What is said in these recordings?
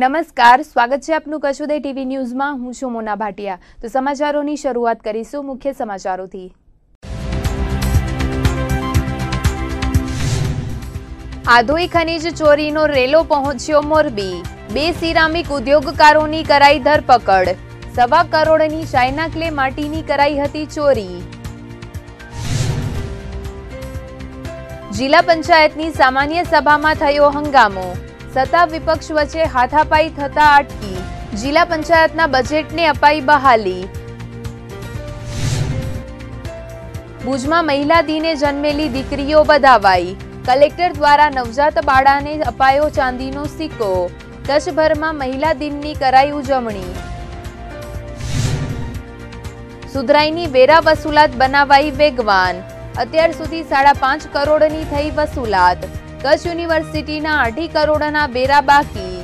નમસ્કાર, સ્વાગત છે આપનું કચ્છ ઉદય ટીવી ન્યૂઝમાં। હું છું મોના ભાટિયા। તો સમાચારોની શરૂઆત કરીશું મુખ્ય સમાચારોથી। આધોઈ ખનીજ ચોરીનો રેલો પહોંચ્યો મોરબી। 2 સિરામિક ઉદ્યોગકારોની કરાઈ ધરપકડ। 1.25 કરોડની ચાઇના ક્લે માટીની કરાઈ હતી ચોરી। જિલ્લા પંચાયતની સામાન્ય સભામાં થયો હંગામો। સત્તા વિપક્ષ વચ્ચે હાથાપાઈ થતા અટકી। જિલ્લા પંચાયતના બજેટને અપાઈ બહાલી। ભુજમાં મહિલા દિને જન્મેલી દીકરીઓ વધાવાઈ। કલેક્ટર દ્વારા નવજાત બાળાને અપાયો ચાંદીનો સિક્કો। કચ્છભરમાં મહિલા દિનની કરાઈ ઉજવણી। સુધરાઈની વેરા વસૂલાત બનાવાઈ વેગવાન। અત્યાર સુધી 5.5 કરોડની થઈ વસૂલાત। કચ્છ યુનિવર્સિટીના 2.5 કરોડના વેરા બાકી।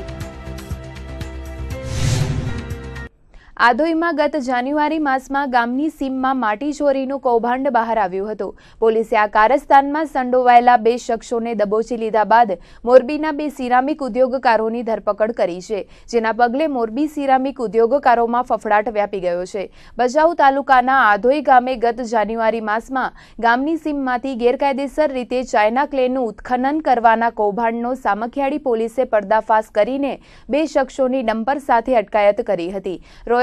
આધોઈમાં ગત જાન્યુઆરી માસમાં ગામની સીમમાં માટી ચોરીનું કૌભાંડ બહાર આવ્યું હતું। પોલીસે આ કારસ્તાનમાં સંડોવાયેલા 2 શખ્સોને દબોચી લીધા બાદ મોરબીના 2 સિરામિક ઉદ્યોગકારોની ધરપકડ કરી છે, જેના પગલે મોરબી સિરામિક ઉદ્યોગકારોમાં ફફડાટ વ્યાપી ગયો છે। ભચાઉ તાલુકાના આધોઈ ગામે ગત જાન્યુઆરી માસમાં ગામની સીમમાંથી ગેરકાયદેસર રીતે ચાઇના ક્લેનું ઉત્ખનન કરવાના કૌભાંડનો સામખિયાળી પોલીસે પર્દાફાશ કરીને 2 શખ્સોની ડમ્પર સાથે અટકાયત કરી હતી।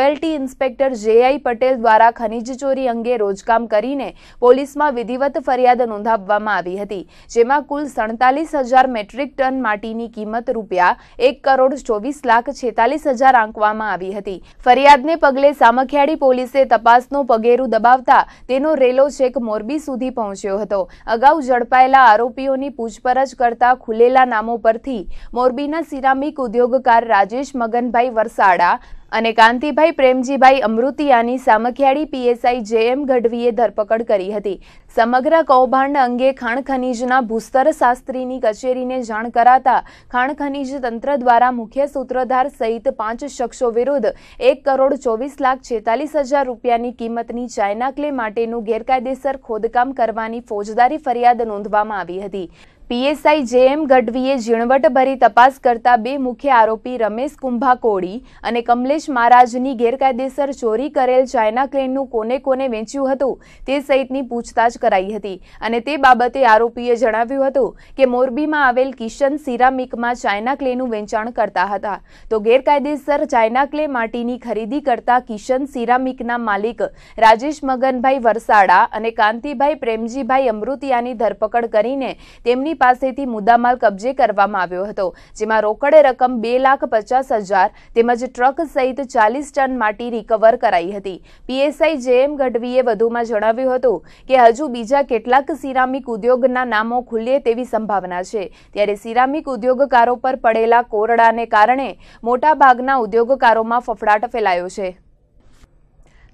Royalty inspector જે.આઈ. પટેલ દ્વારા ખનીજ ચોરી અંગે રોજકામ કરીને પોલીસમાં વિધિવત ફરિયાદ નોંધાવવામાં આવી હતી, જેમાં કુલ 47,000 મેટ્રિક ટન માટીની કિંમત ₹1,24,46,000 આંકવામાં આવી હતી। ફરિયાદને પગલે સામખિયાળી પોલીસે તપાસનો પગેરું દબાવતા તેનો રેલો છેક મોરબી સુધી પહોંચ્યો હતો। અગાઉ ઝડપાયેલા આરોપીઓની પૂછપરછ કરતા ખુલેલા નામો પરથી મોરબીના સિરામિક ઉદ્યોગકાર રાજેશ મગનભાઈ વરસાડા અને કાંતિભાઈ પ્રેમજીભાઈ અમૃતિયાની સામખિયાળી પીએસઆઈ જે.એમ. ગઢવીએ ધરપકડ કરી હતી। સમગ્ર કૌભાંડ અંગે ખાણ ખનીજના ભૂસ્તર શાસ્ત્રીની કચેરીને જાણ કરાતા ખાણ ખનીજ તંત્ર દ્વારા મુખ્ય સૂત્રધાર સહિત 5 શખ્સો વિરુદ્ધ ₹1,24,46,000 ની કિંમતની ચાઇના ક્લે માટેનું ગેરકાયદેસર ખોદકામ કરવાની ફોજદારી ફરિયાદ નોંધવામાં આવી હતી। પીએસઆઈ જે.એમ. ગઢવીએ ઝીણવટભરી તપાસ કરતા 2 મુખ્ય આરોપી રમેશ કુંભા કોળી અને કમલેશ મહારાજની ગેરકાયદેસર ચોરી કરેલ ચાઇના ક્લેનું કોને કોને વેચ્યું હતું તે સહિતની પૂછતાછ કરાઈ હતી અને તે બાબતે આરોપીએ જણાવ્યું હતું કે મોરબીમાં આવેલ કિશન સિરામિકમાં ચાઇના ક્લેનું વેચાણ કરતા હતા। તો ગેરકાયદેસર ચાઇના ક્લે માટીની ખરીદી કરતા કિશન સિરામિકના માલિક રાજેશ મગનભાઈ વરસાડા અને કાંતિભાઈ પ્રેમજીભાઈ અમૃતિયાની ધરપકડ કરીને તેમની પાસેથી મુદ્દામાલ કબજે કરવામાં આવ્યો હતો, જેમાં રોકડ રકમ ₹2,50,000 તેમજ ટ્રક સહિત 40 ટન માટી રિકવર કરાઈ હતી। પીએસઆઈ જે.એમ. ગઢવીએ વધુમાં જણાવ્યું હતું કે હજુ બીજા કેટલાક સિરામિક ઉદ્યોગના નામો ખુલે તેવી સંભાવના છે, ત્યારે સિરામિક ઉદ્યોગકારો પર પડેલા કોરડાને કારણે મોટાભાગના ઉદ્યોગકારોમાં ફફડાટ ફેલાયો છે।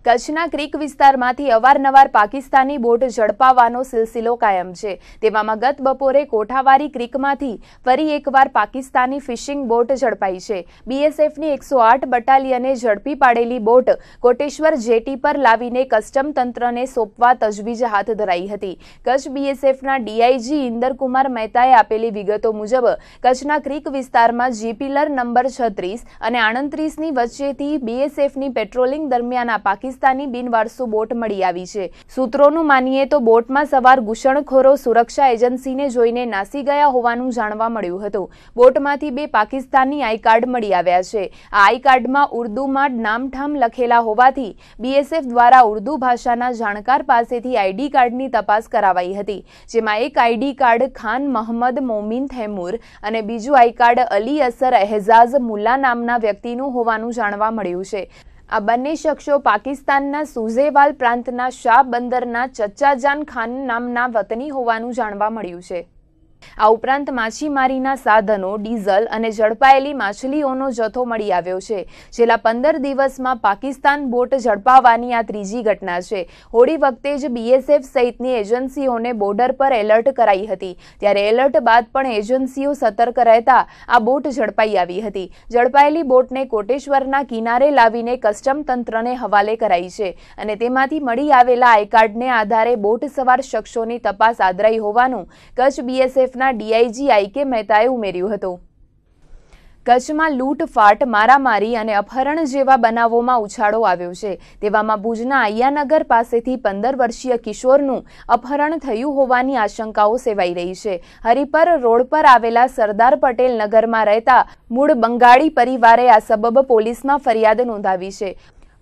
કચ્છના ક્રીક વિસ્તારમાંથી અવારનવાર પાકિસ્તાની બોટ ઝડપાવાનો સિલસિલો કાયમ છે। તેવામાં ગત બપોરે કોઠાવારી ક્રીકમાંથી ફરી એકવાર પાકિસ્તાની ફિશિંગ બોટ ઝડપાઈ છે। બીએસએફની 108 બટાલિયને ઝડપી પાડેલી બોટ કોટેશ્વર જેટી પર લાવીને કસ્ટમ તંત્રને સોંપવા તજવીજ હાથ ધરાઈ હતી। કચ્છ બીએસએફના ડીઆઈજી ઇન્દરકુમાર મહેતાએ આપેલી વિગતો મુજબ કચ્છના ક્રીક વિસ્તારમાં જીપીલર નંબર 36 અને 38ની વચ્ચેથી બીએસએફની પેટ્રોલિંગ દરમિયાન આ પાકિસ્તાની બિનવારસુ બોટ મળી આવી છે। સૂત્રોનું માનીએ તો બોટમાં સવાર ઘૂસણખોરો સુરક્ષા એજન્સીને જોઈને નાસી ગયા હોવાનું જાણવા મળ્યું હતું। બોટમાંથી 2 પાકિસ્તાની આઈ કાર્ડ મળી આવ્યા છે। આ આઈ કાર્ડમાં ઉર્દૂમાં નામઠામ લખેલા હોવાથી બીએસએફ દ્વારા ઉર્દૂ ભાષાના જાણકાર પાસેથી આઈડી કાર્ડની તપાસ કરાવાઈ હતી, જેમાં એક આઈડી કાર્ડ ખાન મહમ્મદ મોમિન તૈમૂર અને બીજું આઈ કાર્ડ અલી અસર એહઝાઝ મુલ્લા નામના વ્યક્તિનું હોવાનું જાણવા મળ્યું છે। આ બંને શખ્સો પાકિસ્તાનના સુઝેવાલ પ્રાંતના શાહ બંદરના ચચ્ચાજાન ખાન નામના વતની હોવાનું જાણવા મળ્યું છે। આ ઉપરાંત માછીમારીના સાધનો, ડીઝલ અને ઝડપાયેલી માછલીઓનો જથ્થો મળી આવ્યો છે। છેલ્લા 15 દિવસમાં પાકિસ્તાન બોટ ઝડપાવાની આ ત્રીજી ઘટના છે। હોળી વખતે જ બીએસએફ સહિતની એજન્સીઓને બોર્ડર પર એલર્ટ કરાઈ હતી, ત્યારે એલર્ટ બાદ પણ એજન્સીઓ સતર્ક રહેતા આ બોટ ઝડપાઈ આવી હતી। ઝડપાયેલી બોટને કોટેશ્વરના કિનારે લાવીને કસ્ટમ તંત્રને હવાલે કરાઈ છે અને તેમાંથી મળી આવેલા આઈ કાર્ડને આધારે બોટ સવાર શખ્સોની તપાસ આદરાઈ હોવાનું કચ્છ બીએસએફ ડીઆઈજી આઈ.કે. મહેતાએ ઉમેર્યું હતું। કચ્છમાં લૂંટફાટ, મારામારી અને અપહરણ જેવા બનાવોમાં ઉછાળો આવ્યો છે. તેવામાં ભુજના અય્યાનગર પાસેથી 15 વર્ષીય કિશોરનું અપહરણ થયું હોવાની આશંકાઓ સેવાઈ રહી છે. હરિપર રોડ પર આવેલા સરદાર પટેલ નગરમાં રહેતા મૂળ બંગાળી પરિવારે આ સબબ પોલીસમાં ફરિયાદ નોંધાવી છે.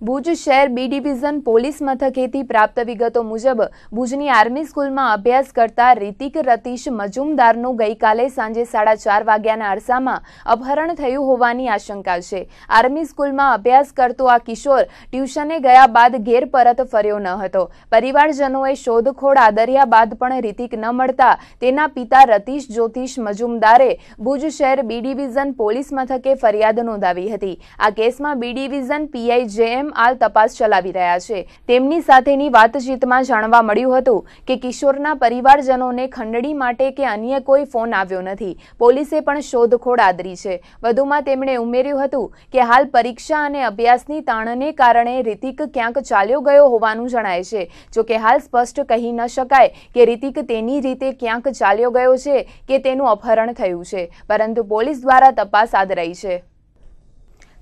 ભુજ શહેર બી ડિવિઝન પોલીસ મથકેથી પ્રાપ્ત વિગતો મુજબ ભુજની આર્મી સ્કૂલમાં અભ્યાસ કરતા રિતિક રતીશ મજુમદારનું ગઈકાલે સાંજે 4:30 વાગ્યાના અરસામાં અપહરણ થયું હોવાની આશંકા છે. આર્મી સ્કૂલમાં અભ્યાસ કરતો આ કિશોર ટ્યુશને ગયા બાદ ઘેર પરત ફર્યો ન હતો. પરિવારજનોએ શોધખોળ આદર્યા બાદ પણ રિતિક ન મળતા તેના પિતા રતીશ જ્યોતિષ મજુમદારે ભુજ શહેર બી ડિવિઝન પોલીસ મથકે ફરિયાદ નોંધાવી હતી. આ કેસમાં બી ડિવિઝન પીઆઈ જેએમ હાલ તપાસ ચલાવી રહ્યા છે. તેમની સાથેની વાતચીતમાં જાણવા મળ્યું હતું કે કિશોરના પરિવારજનોને ખંડણી માટે કે અન્ય કોઈ ફોન આવ્યો નથી. પોલીસે પણ શોધખોળ આદરી છે. વધુમાં તેમણે ઉમેર્યું હતું કે હાલ પરીક્ષા અને અભ્યાસની તાણને કારણે રિતિક ક્યાંક ચાલ્યો ગયો હોવાનું જણાય છે. જોકે હાલ સ્પષ્ટ કહી ન શકાય કે રિતિક તેની રીતે ક્યાંક ચાલ્યો ગયો છે કે તેનું અપહરણ થયું છે, પરંતુ પોલીસ દ્વારા તપાસ આદરાઈ છે.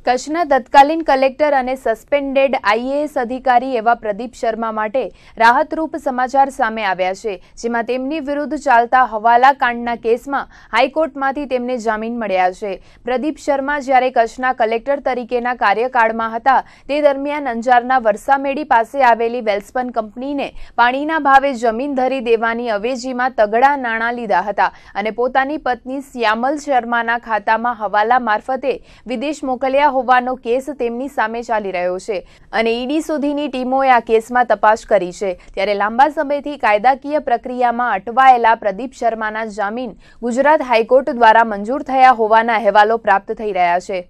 કચ્છના તત્કાલીન કલેક્ટર અને સસ્પેન્ડેડ આઈએએસ અધિકારી એવા પ્રદીપ શર્મા માટે રાહતરૂપ સમાચાર સામે આવ્યા છે, જેમાં તેમની વિરુદ્ધ ચાલતા હવાલા કાંડના કેસમાં હાઈકોર્ટમાંથી તેમને જામીન મળ્યા છે. પ્રદીપ શર્મા જ્યારે કચ્છના કલેક્ટર તરીકેના કાર્યકાળમાં હતા તે દરમિયાન અંજારના વરસામેડી પાસે આવેલી વેલ્સપન કંપનીને પાણીના ભાવે જમીન ધરી દેવાની અવેજીમાં તગડા નાણાં લીધા હતા અને પોતાની પત્ની શ્યામલ શર્માના ખાતામાં હવાલા મારફતે વિદેશ મોકલ્યા હોવાનો કેસ તેમની સામે ચાલી રહ્યો છે અને ઈડી સુધીની ટીમોએ આ કેસમાં તપાસ કરી છે. ત્યારે લાંબા સમયથી કાયદાકીય પ્રક્રિયામાં અટવાયેલા પ્રદીપ શર્માના જામીન ગુજરાત હાઈકોર્ટ દ્વારા મંજૂર થયા હોવાના અહેવાલો પ્રાપ્ત થઈ રહ્યા છે.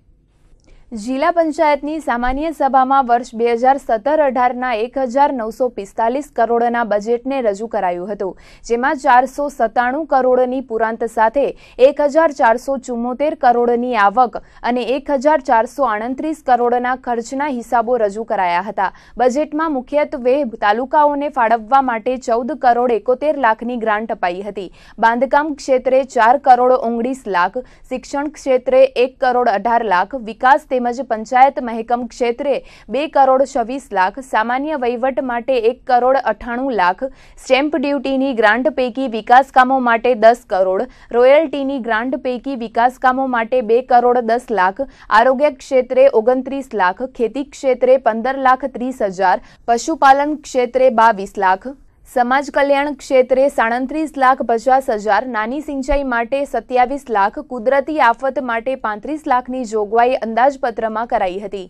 જિલ્લા પંચાયતની સામાન્ય સભામાં વર્ષ 2017-18ના 1945 કરોડના બજેટને રજૂ કરાયું હતું, જેમાં 497 કરોડની પુરાંત સાથે 1474 કરોડની આવક અને 1438 કરોડના ખર્ચના હિસાબો રજૂ કરાયા હતા. બજેટમાં મુખ્યત્વે તાલુકાઓને ફાળવવા માટે 14 કરોડ 71 લાખની ગ્રાન્ટ અપાઈ હતી. બાંધકામ ક્ષેત્રે 4 કરોડ 19 લાખ, શિક્ષણ ક્ષેત્રે 1 કરોડ 18 લાખ, વિકાસ તેમજ પંચાયત મહેકમ ક્ષેત્રે 2 કરોડ 26 લાખ, સામાન્ય વહીવટ માટે 1 કરોડ 98 લાખ, સ્ટેમ્પ ડ્યુટીની ગ્રાન્ટ પૈકી વિકાસ કામો માટે 10 કરોડ, રોયલ્ટીની ગ્રાન્ટ પૈકી વિકાસ કામો માટે 2 કરોડ 10 લાખ, આરોગ્ય ક્ષેત્રે 29 લાખ, ખેતી ક્ષેત્રે 15,30,000, પશુપાલન ક્ષેત્રે 22 લાખ, સમાજ કલ્યાણ ક્ષેત્રે 37,50,000, નાની સિંચાઈ માટે 27 લાખ, કુદરતી આફત માટે 35 લાખની જોગવાઈ અંદાજપત્રમાં કરાઈ હતી.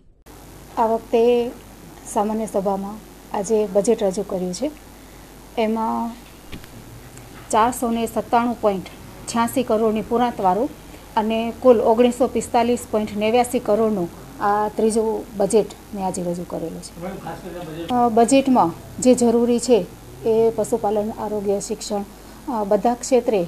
આ વખતે સામાન્ય સભામાં આજે બજેટ રજૂ કર્યું છે. એમાં 497.86 કરોડની પુરાંતવાળું અને કુલ 1945.89 કરોડનું આ ત્રીજું બજેટ મેં આજે રજૂ કરેલું છે. બજેટમાં જે જરૂરી છે એ પશુપાલન, આરોગ્ય, શિક્ષણ બધા ક્ષેત્રે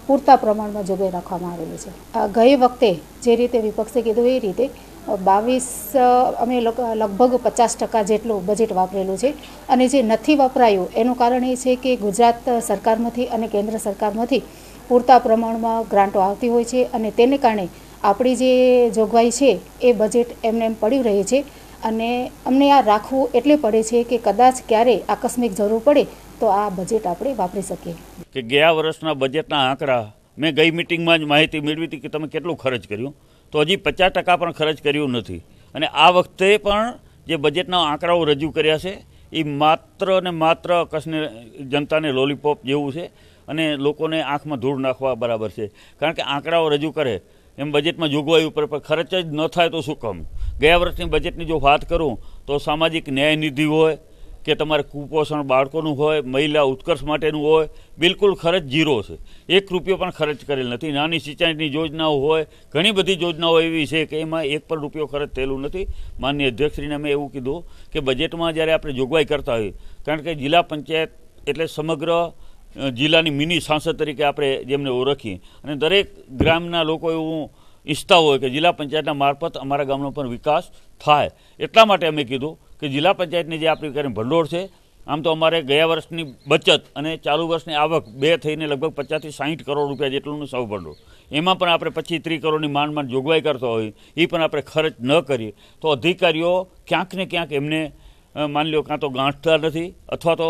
પૂરતા પ્રમાણમાં જોગવાઈ રાખવામાં આવેલી છે. ગઈ વખતે જે રીતે વિપક્ષે કીધું એ રીતે 22 અમે લગભગ 50% જેટલું બજેટ વાપરેલું છે અને જે નથી વપરાયું એનું કારણ એ છે કે ગુજરાત સરકારમાંથી અને કેન્દ્ર સરકારમાંથી પૂરતા પ્રમાણમાં ગ્રાન્ટો આવતી હોય છે અને તેને કારણે આપણી જે જોગવાઈ છે એ બજેટ એમને એમ પડ્યું રહે છે અને અમને આ રાખવું એટલે પડે છે કે કદાચ ક્યારે આકસ્મિક જરૂર પડે તો આ બજેટ આપણે વાપરી શકીએ. કે ગયા વર્ષના બજેટના આંકડા મેં ગઈ મિટિંગમાં જ માહિતી મેળવી હતી કે તમે કેટલું ખર્ચ કર્યું, તો હજી 50% પણ ખર્ચ કર્યું નથી. અને આ વખતે પણ જે બજેટના આંકડાઓ રજૂ કર્યા છે એ માત્ર ને માત્ર કચ્છની જનતાને લોલીપોપ જેવું છે અને લોકોને આંખમાં ધૂળ નાખવા બરાબર છે. કારણ કે આંકડાઓ રજૂ કરે એમ બજેટમાં જોગવાઈ ઉપર ખર્ચ જ ન થાય તો શું કામ. ગયા વર્ષની બજેટની જો વાત કરું તો સામાજિક ન્યાય નિધિ હોય કે તમારે કુપોષણ બાળકોનું હોય, મહિલા ઉત્કર્ષ માટેનું હોય, બિલકુલ ખર્ચ ઝીરો છે. 1 રૂપિયો પણ ખર્ચ કરેલ નથી. નાની સિંચાઈની યોજનાઓ હોય, ઘણી બધી યોજનાઓ એવી છે કે એમાં 1 પણ રૂપિયો ખર્ચ થયેલું નથી. માનનીય અધ્યક્ષશ્રીને મેં એવું કીધું કે બજેટમાં જ્યારે આપણે જોગવાઈ કરતા હોઈએ, કારણ કે જિલ્લા પંચાયત એટલે સમગ્ર જિલ્લાની મિની સાંસદ તરીકે આપણે જેમને ઓળખીએ અને દરેક ગ્રામના લોકો એવું ઈચ્છતા હોય કે જિલ્લા પંચાયતના મારફત અમારા ગામનો પણ વિકાસ થાય. એટલા માટે અમે કીધું કે જિલ્લા પંચાયતની જે આપણી કરીને ભંડોળ છે આમ તો અમારે ગયા વર્ષની બચત અને ચાલુ વર્ષની આવક બે થઈને લગભગ 50 થી 60 કરોડ રૂપિયા જેટલું સૌ પડો, એમાં પણ આપણે 25-30 કરોડની માંડ જોગવાઈ કરતા હોય, એ પણ આપણે ખર્ચ ન કરીએ તો અધિકારીઓ ક્યાંક ને ક્યાંક એમને માની લો કાં તો ગાંઠતા નથી અથવા તો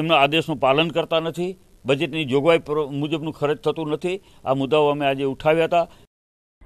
એમના આદેશનું પાલન કરતા નથી, બજેટની જોગવાઈ મુજબનું ખર્ચ થતું નથી. આ મુદ્દાઓ અમે આજે ઉઠાવ્યા હતા.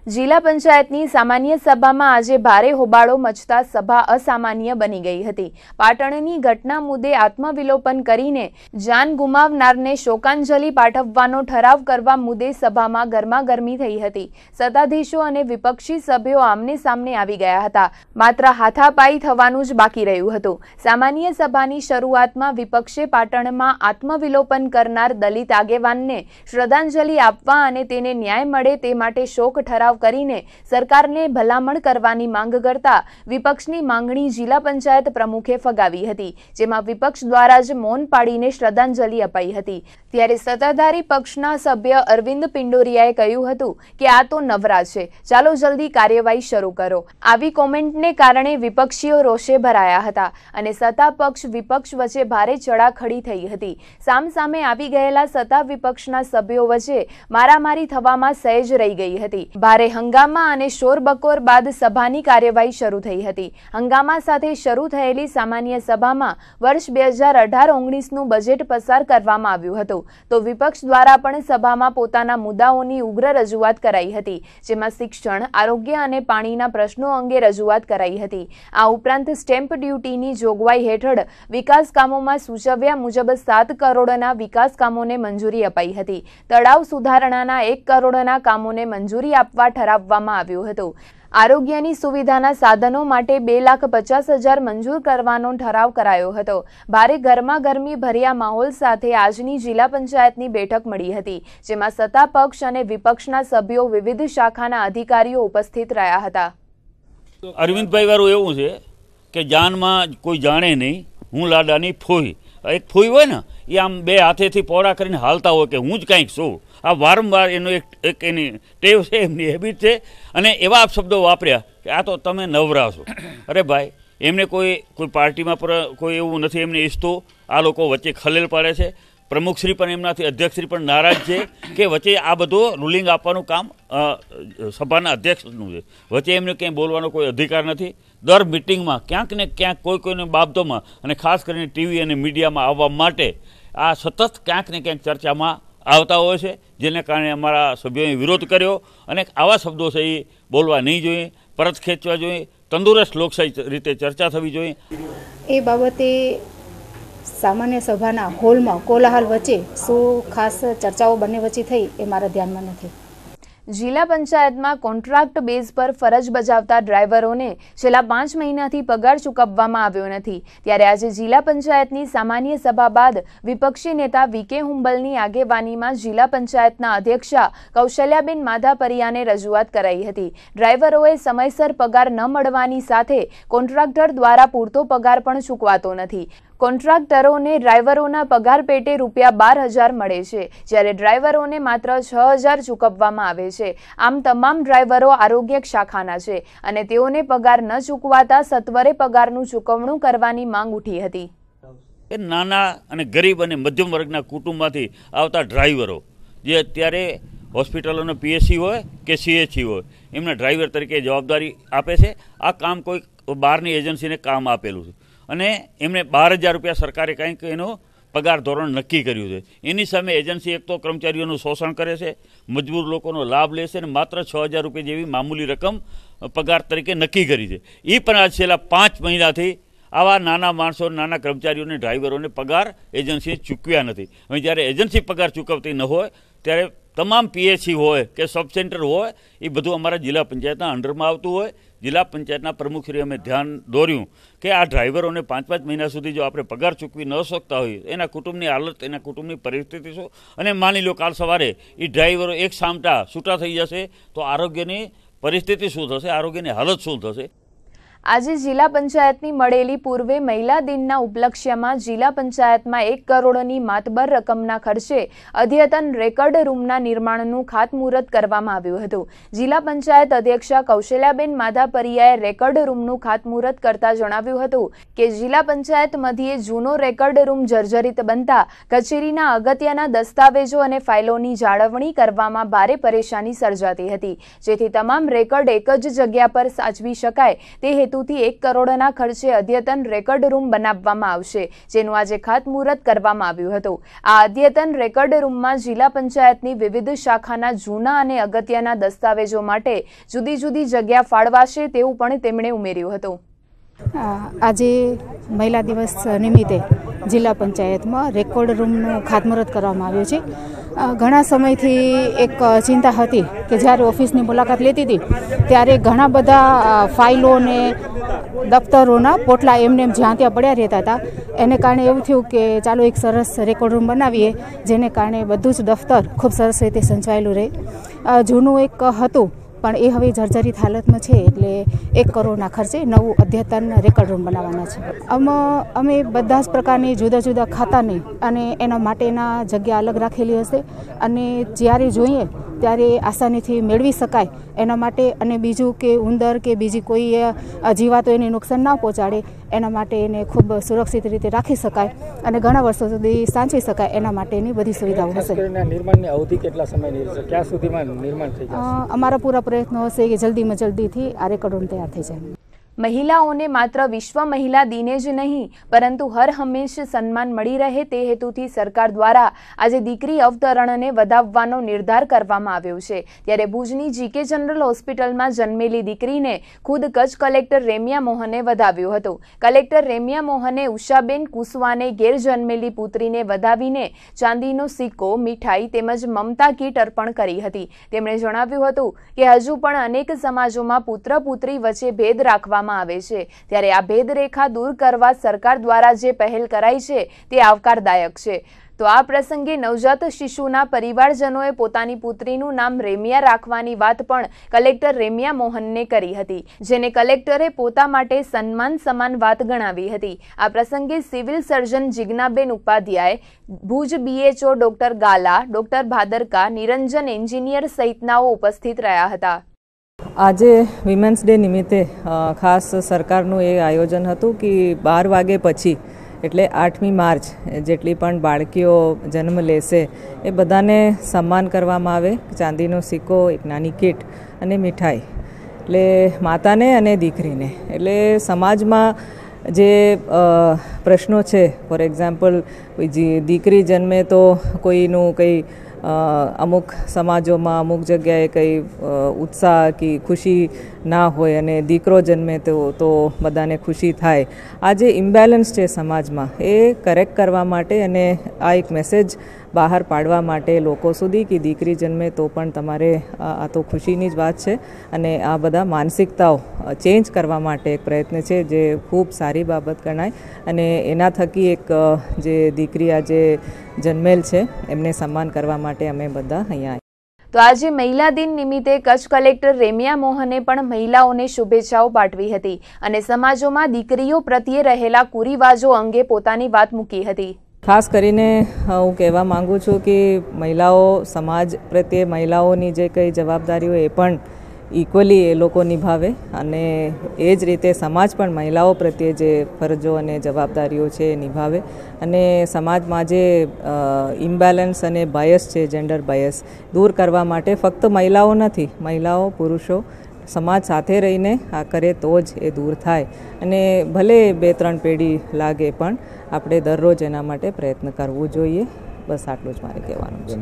જિલ્લા પંચાયતની સામાન્ય સભામાં આજે ભારે હોબાળો મચતા સભા અસામાન્ય બની ગઈ હતી. પાટણની ઘટના મુદ્દે આત્મવિલોપન કરીને જાન ગુમાવનારને શોકાંજલિ પાઠવવાનો ઠરાવ કરવા મુદ્દે સભામાં ગરમાગરમી થઈ હતી. સત્તાધીશો અને વિપક્ષી સભ્યો આમને સામને આવી ગયા હતા. માત્ર હાથાપાઈ થવાનું જ બાકી રહ્યું હતું. સામાન્ય સભાની શરૂઆતમાં વિપક્ષે પાટણમાં આત્મવિલોપન કરનાર દલિત આગેવાનને શ્રદ્ધાંજલિ આપવા અને તેને ન્યાય મળે તે માટે શોક ઠરાવ કરીને સરકારને ભલામણ કરવાની માંગ કરતા વિપક્ષની માંગણી જિલ્લા પંચાયત પ્રમુખે ફગાવી હતી, જેમાં વિપક્ષ દ્વારા જ મૌન પાડીને શ્રદ્ધાંજલિ અપાઈ હતી. ત્યારે સત્તાધારી પક્ષના સભ્ય અરવિંદ પિંડોરિયાએ કહ્યું હતું કે આ તો નવરા છે, ચાલો જલ્દી કાર્યવાહી શરૂ કરો. આવી કોમેન્ટને કારણે વિપક્ષીઓ રોષે ભરાયા હતા અને સત્તા પક્ષ વિપક્ષ વચ્ચે ભારે ચડાખડી થઈ હતી. સામસામે આવી ગયેલા સત્તા વિપક્ષના સભ્યો વચ્ચે મારામારી થવામાં સહેજ રહી ગઈ હતી. ભારે હંગામા અને શોરબકોર બાદ સભાની કાર્યવાહી શરૂ થઈ હતી. હંગામા સાથે શરૂ થયેલી સામાન્ય સભામાં વર્ષ 2018-19નું બજેટ પસાર કરવામાં આવ્યું હતું, તો વિપક્ષ દ્વારા પણ સભામાં પોતાના મુદ્દાઓની ઉગ્ર રજૂઆત કરાઈ હતી, જેમાં શિક્ષણ, આરોગ્ય અને પાણીના પ્રશ્નો અંગે રજૂઆત કરાઈ હતી. આ ઉપરાંત સ્ટેમ્પ ડ્યુટીની જોગવાઈ હેઠળ વિકાસ કામોમાં સૂચવ્યા મુજબ 7 કરોડના વિકાસ કામોને મંજૂરી અપાઈ હતી. તળાવ સુધારણાના 1 કરોડના કામોને મંજૂરી આપવા ઠરાવવામાં આવ્યું હતું. આરોગ્યની સુવિધાના સાધનો માટે 2,50,000 મંજૂર કરવાનો ઠરાવ કરાયો હતો. ભારે ગરમાગરમી ભર્યા માહોલ સાથે આજની જિલ્લા પંચાયતની બેઠક મળી હતી, જેમાં સત્તા પક્ષ અને વિપક્ષના સભ્યો વિવિધ શાખાના અધિકારીઓ ઉપસ્થિત રહ્યા હતા. અરવિંદભાઈ વાળું એવું છે કે જાનમાં કોઈ જાણે નહીં, હું લાડાની ફોઈ. એક ફોઈ હોય ને એ આમ બે હાથેથી પોળા કરીને હાલતા હોય કે હું જ કંઈક છું. આ વારંવાર એનો એક એની ટેવ છે, એમની હેબિટ છે. અને એવા શબ્દો વાપર્યા કે આ તો તમે નવરા છો. અરે ભાઈ, એમને કોઈ પાર્ટીમાં કોઈ એવું નથી એમને ઈચ્છતું. આ લોકો વચ્ચે ખલેલ પાડે છે. પ્રમુખશ્રી પણ એમનાથી અધ્યક્ષશ્રી પણ નારાજ છે કે વચ્ચે આ બધું રૂલિંગ આપવાનું કામ સભાના અધ્યક્ષનું છે. વચ્ચે એમને ક્યાંય બોલવાનો કોઈ અધિકાર નથી. દર મિટિંગમાં ક્યાંક ને ક્યાંક કોઈને બાબતોમાં અને ખાસ કરીને ટીવી અને મીડિયામાં આવવા માટે આ સતત ક્યાંક ને ક્યાંક ચર્ચામાં આવતા હોય છે, જેને કારણે અમારા સભ્યોએ વિરોધ કર્યો. અને આવા શબ્દો છે એ બોલવા નહીં જોઈએ, પરત ખેંચવા જોઈએ, તંદુરસ્ત લોકશાહી રીતે ચર્ચા થવી જોઈએ. એ બાબતે સામાન્ય સભાના હોલમાં કોલાહલ વચ્ચે શું ખાસ ચર્ચાઓ બંને વચ્ચે થઈ એ મારા ધ્યાનમાં નથી. જિલ્લા પંચાયતમાં કોન્ટ્રાક્ટ બેઝ પર ફરજ બજાવતા ડ્રાઈવરોને છેલ્લા 5 મહિનાથી પગાર ચૂકવવામાં આવ્યો નથી. ત્યારે આજે જિલ્લા પંચાયતની સામાન્ય સભા બાદ વિપક્ષી નેતા વી.કે. હુંબલની આગેવાનીમાં જિલ્લા પંચાયતના અધ્યક્ષા કૌશલ્યાબેન માધાપરિયાને રજૂઆત કરાઈ હતી. ડ્રાઈવરોએ સમયસર પગાર ન મળવાની સાથે કોન્ટ્રાક્ટર દ્વારા પૂરતો પગાર પણ ચૂકવાતો નથી. કોન્ટ્રાક્ટરોને ડ્રાઈવરોના પગાર પેટે ₹12,000 મળે છે, જ્યારે ડ્રાઈવરોને માત્ર 6,000 ચૂકવવામાં આવે છે. આમ તમામ ડ્રાઈવરો આરોગ્ય શાખાના છે અને તેઓને પગાર ન ચૂકવાતા સત્વરે પગારનું ચૂકવણું કરવાની માંગ ઉઠી હતી. નાના અને ગરીબ અને મધ્યમ વર્ગના કુટુંબમાંથી આવતા ડ્રાઈવરો જે અત્યારે હોસ્પિટલોનો પીએચસી હોય કે સીએચસી હોય એમના ડ્રાઈવર તરીકે જવાબદારી આપે છે. આ કામ કોઈ બહારની એજન્સીને કામ આપેલું છે અને એમને 12,000 રૂપિયા સરકારે કંઈક એનો પગાર ધોરણ નક્કી કર્યું છે. એની સામે એજન્સી એક તો કર્મચારીઓનું શોષણ કરે છે, મજબૂર લોકોનો લાભ લે છે અને માત્ર 6,000 રૂપિયા જેવી મામૂલી રકમ પગાર તરીકે નક્કી કરી છે. એ પણ આજ છેલ્લા 5 મહિનાથી આવા નાના માણસો, નાના કર્મચારીઓને, ડ્રાઈવરોને પગાર એજન્સીએ ચૂકવ્યા નથી. હવે જ્યારે એજન્સી પગાર ચૂકવતી ન હોય ત્યારે તમામ પીએચસી હોય કે સબ સેન્ટર હોય એ બધું અમારા જિલ્લા પંચાયતના અંડરમાં આવતું હોય. જિલ્લા પંચાયતના પ્રમુખશ્રી અમે ધ્યાન દોર્યું કે આ ડ્રાઈવરોને 5-5 મહિના સુધી જો આપણે પગાર ચૂકવી ન શકતા હોઈએ, એના કુટુંબની હાલત, એના કુટુંબની પરિસ્થિતિ શું, અને માની લો કાલ સવારે એ ડ્રાઈવરો એક સામટા છૂટા થઈ જશે તો આરોગ્યની પરિસ્થિતિ શું થશે, આરોગ્યની હાલત શું થશે. આજે જિલ્લા પંચાયતની મળેલી પૂર્વે મહિલા દિનના ઉપલક્ષ્યમાં જિલ્લા પંચાયતમાં 1 કરોડની માતબર રકમના ખર્ચે અદ્યતન રેકર્ડ રૂમના નિર્માણનું ખાતમુહૂર્ત કરવામાં આવ્યું હતું. જિલ્લા પંચાયત અધ્યક્ષા કૌશલ્યાબેન માધાપરિયાએ રેકર્ડ રૂમનું ખાતમુહૂર્ત કરતા જણાવ્યું હતું કે જિલ્લા પંચાયત મધ્યે જૂનો રેકર્ડ રૂમ જર્જરિત બનતા કચેરીના અગત્યના દસ્તાવેજો અને ફાઇલોની જાળવણી કરવામાં ભારે પરેશાની સર્જાતી હતી, જેથી તમામ રેકર્ડ એક જ જગ્યા પર સાચવી શકાય તે હેતુથી 1 કરોડના ખર્ચે અદ્યતન રેકર્ડ રૂમ બનાવવામાં આવશે, જેનું આજે ખાતમુહૂર્ત કરવામાં આવ્યું હતું. આ અદ્યતન રેકર્ડ રૂમમાં જિલ્લા પંચાયતની વિવિધ શાખાના જૂના અને અગત્યના દસ્તાવેજો માટે જુદી જુદી જગ્યા ફાળવાશે તેવું પણ તેમણે ઉમેર્યું હતું. આજે મહિલા દિવસ નિમિત્તે જિલ્લા પંચાયતમાં રેકોર્ડ રૂમનું ખાતમુહૂર્ત કરવામાં આવ્યું છે. ઘણા સમયથી એક ચિંતા હતી કે જ્યારે ઓફિસની મુલાકાત લેતી હતી ત્યારે ઘણા બધા ફાઇલો અને દફતરોના પોટલા એમને જ્યાં ત્યાં પડ્યા રહેતા હતા. એને કારણે એવું થયું કે ચાલો એક સરસ રેકોર્ડ રૂમ બનાવીએ, જેને કારણે બધું જ દફતર ખૂબ સરસ રીતે સંચવાયેલું રહે. જૂનું એક હતું પણ એ હવે જર્જરિત હાલતમાં છે, એટલે 1 કરોડના ખર્ચે નવું અદ્યતન રેકર્ડ રૂમ બનાવવાના છે. અમે બધા જ પ્રકારની જુદા જુદા ખાતાની અને એના માટેના જગ્યા અલગ રાખેલી હશે અને જ્યારે જોઈએ ત્યારે આસાનીથી મેળવી શકાય એના માટે, અને બીજું કે ઉંદર કે બીજી કોઈ જીવાતો એને નુકસાન ના પહોંચાડે એના માટે એને ખૂબ સુરક્ષિત રીતે રાખી શકાય અને ઘણા વર્ષો સુધી સાચવી શકાય એના માટેની બધી સુવિધાઓ હશે. નિર્માણની અવધિ કેટલા સમયની રહેશે? ક્યાં સુધીમાં નિર્માણ થઈ જશે? અમારા પૂરા પ્રયત્નો હશે કે જલ્દીમાં જલ્દીથી આ રેકોર્ડ રૂમ તૈયાર થઈ જાય. મહિલાઓને માત્ર વિશ્વ મહિલા દિને જ નહીં પરંતુ હર હંમેશ સન્માન મળી રહે તે હેતુથી સરકાર દ્વારા આજે દીકરી અવતરણને વધાવવાનો નિર્ધાર કરવામાં આવ્યો છે. ત્યારે ભુજની જીકે જનરલ હોસ્પિટલમાં જન્મેલી દીકરીને ખુદ કચ્છ કલેક્ટર રેમ્યા મોહને વધાવ્યો હતો. કલેક્ટર રેમ્યા મોહને ઉષાબેન કુસવાને ઘેર જન્મેલી પુત્રીને વધાવીને ચાંદીનો સિક્કો, મીઠાઈ તેમજ મમતા કીટ અર્પણ કરી હતી. તેમણે જણાવ્યું હતું કે હજુ પણ અનેક સમાજોમાં પુત્ર પુત્રી વચ્ચે ભેદ રાખવા આવે છે, ત્યારે આ ભેદરેખા દૂર કરવા સરકાર દ્વારા જે પહેલ કરાઈ છે તે આવકારદાયક છે. તો આ પ્રસંગે નવજાત શિશુના પરિવારજનોએ પોતાની પુત્રીનું નામ રેમ્યા રાખવાની વાત પણ કલેક્ટર રેમ્યા મોહનને કરી હતી, જેને કલેક્ટરે પોતા માટે સન્માન સમાન વાત ગણાવી હતી. આ પ્રસંગે civil surgeon Jignaben Upadhyay, Bhuj BHO doctor Gala, doctor Bhadarka, Niranjan engineer સહિતનાઓ ઉપસ્થિત રહ્યા હતા. આજે વિમેન્સ ડે નિમિત્તે ખાસ સરકારનું એ આયોજન હતું કે 12 વાગે પછી એટલે 8મી માર્ચ જેટલી પણ બાળકીઓ જન્મ લેશે એ બધાને સન્માન કરવામાં આવે. ચાંદીનો સિક્કો, એક નાની કીટ અને મીઠાઈ, એટલે માતાને અને દીકરીને. એટલે સમાજમાં જે પ્રશ્નો છે, ફોર એક્ઝામ્પલ દીકરી જન્મે તો કોઈનું કંઈ અમુક સમાજોમાં અમુક જગ્યાએ કંઈ ઉત્સાહ કે ખુશી ના હોય અને દીકરો જન્મે તો બધાને ખુશી થાય. આ જે ઇમ્બેલેન્સ છે સમાજમાં એ કરેક્ટ કરવા માટે અને આ એક મેસેજ બહાર પાડવા માટે લોકો સુધી કે દીકરી જન્મે તો પણ તમારે આ તો ખુશીની જ વાત છે અને આ બધા માનસિકતાઓ ચેન્જ કરવા માટે એક પ્રયત્ન છે, જે ખૂબ સારી બાબત ગણાય અને એના થકી એક જે દીકરી આજે જન્મેલ છે એમને સન્માન કરવા માટે અમે બધા અહીંયા. તો આજે મહિલા દિન નિમિત્તે કચ્છ કલેક્ટર રેમ્યા મોહને પણ મહિલાઓને શુભેચ્છાઓ પાઠવી હતી અને સમાજોમાં દીકરીઓ પ્રત્યે રહેલા કુરિવાજો અંગે પોતાની વાત મૂકી હતી. ખાસ કરીને હું કહેવા માંગુ છું કે મહિલાઓ, સમાજ પ્રત્યે મહિલાઓની જે કંઈ જવાબદારીઓ એ પણ ઇક્વલી એ લોકો નિભાવે અને એ જ રીતે સમાજ પણ મહિલાઓ પ્રત્યે જે ફરજો અને જવાબદારીઓ છે એ નિભાવે અને સમાજમાં જે ઇમ્બેલેન્સ અને બાયસ છે, જેન્ડર બાયસ દૂર કરવા માટે ફક્ત મહિલાઓ નથી, મહિલાઓ, પુરુષો સમાજ સાથે રહીને આ કરે તો જ એ દૂર થાય અને ભલે 2-3 પેઢી લાગે પણ આપણે દરરોજ એના માટે પ્રયત્ન કરવો જોઈએ. બસ આટલું જ મારે કહેવાનું છે.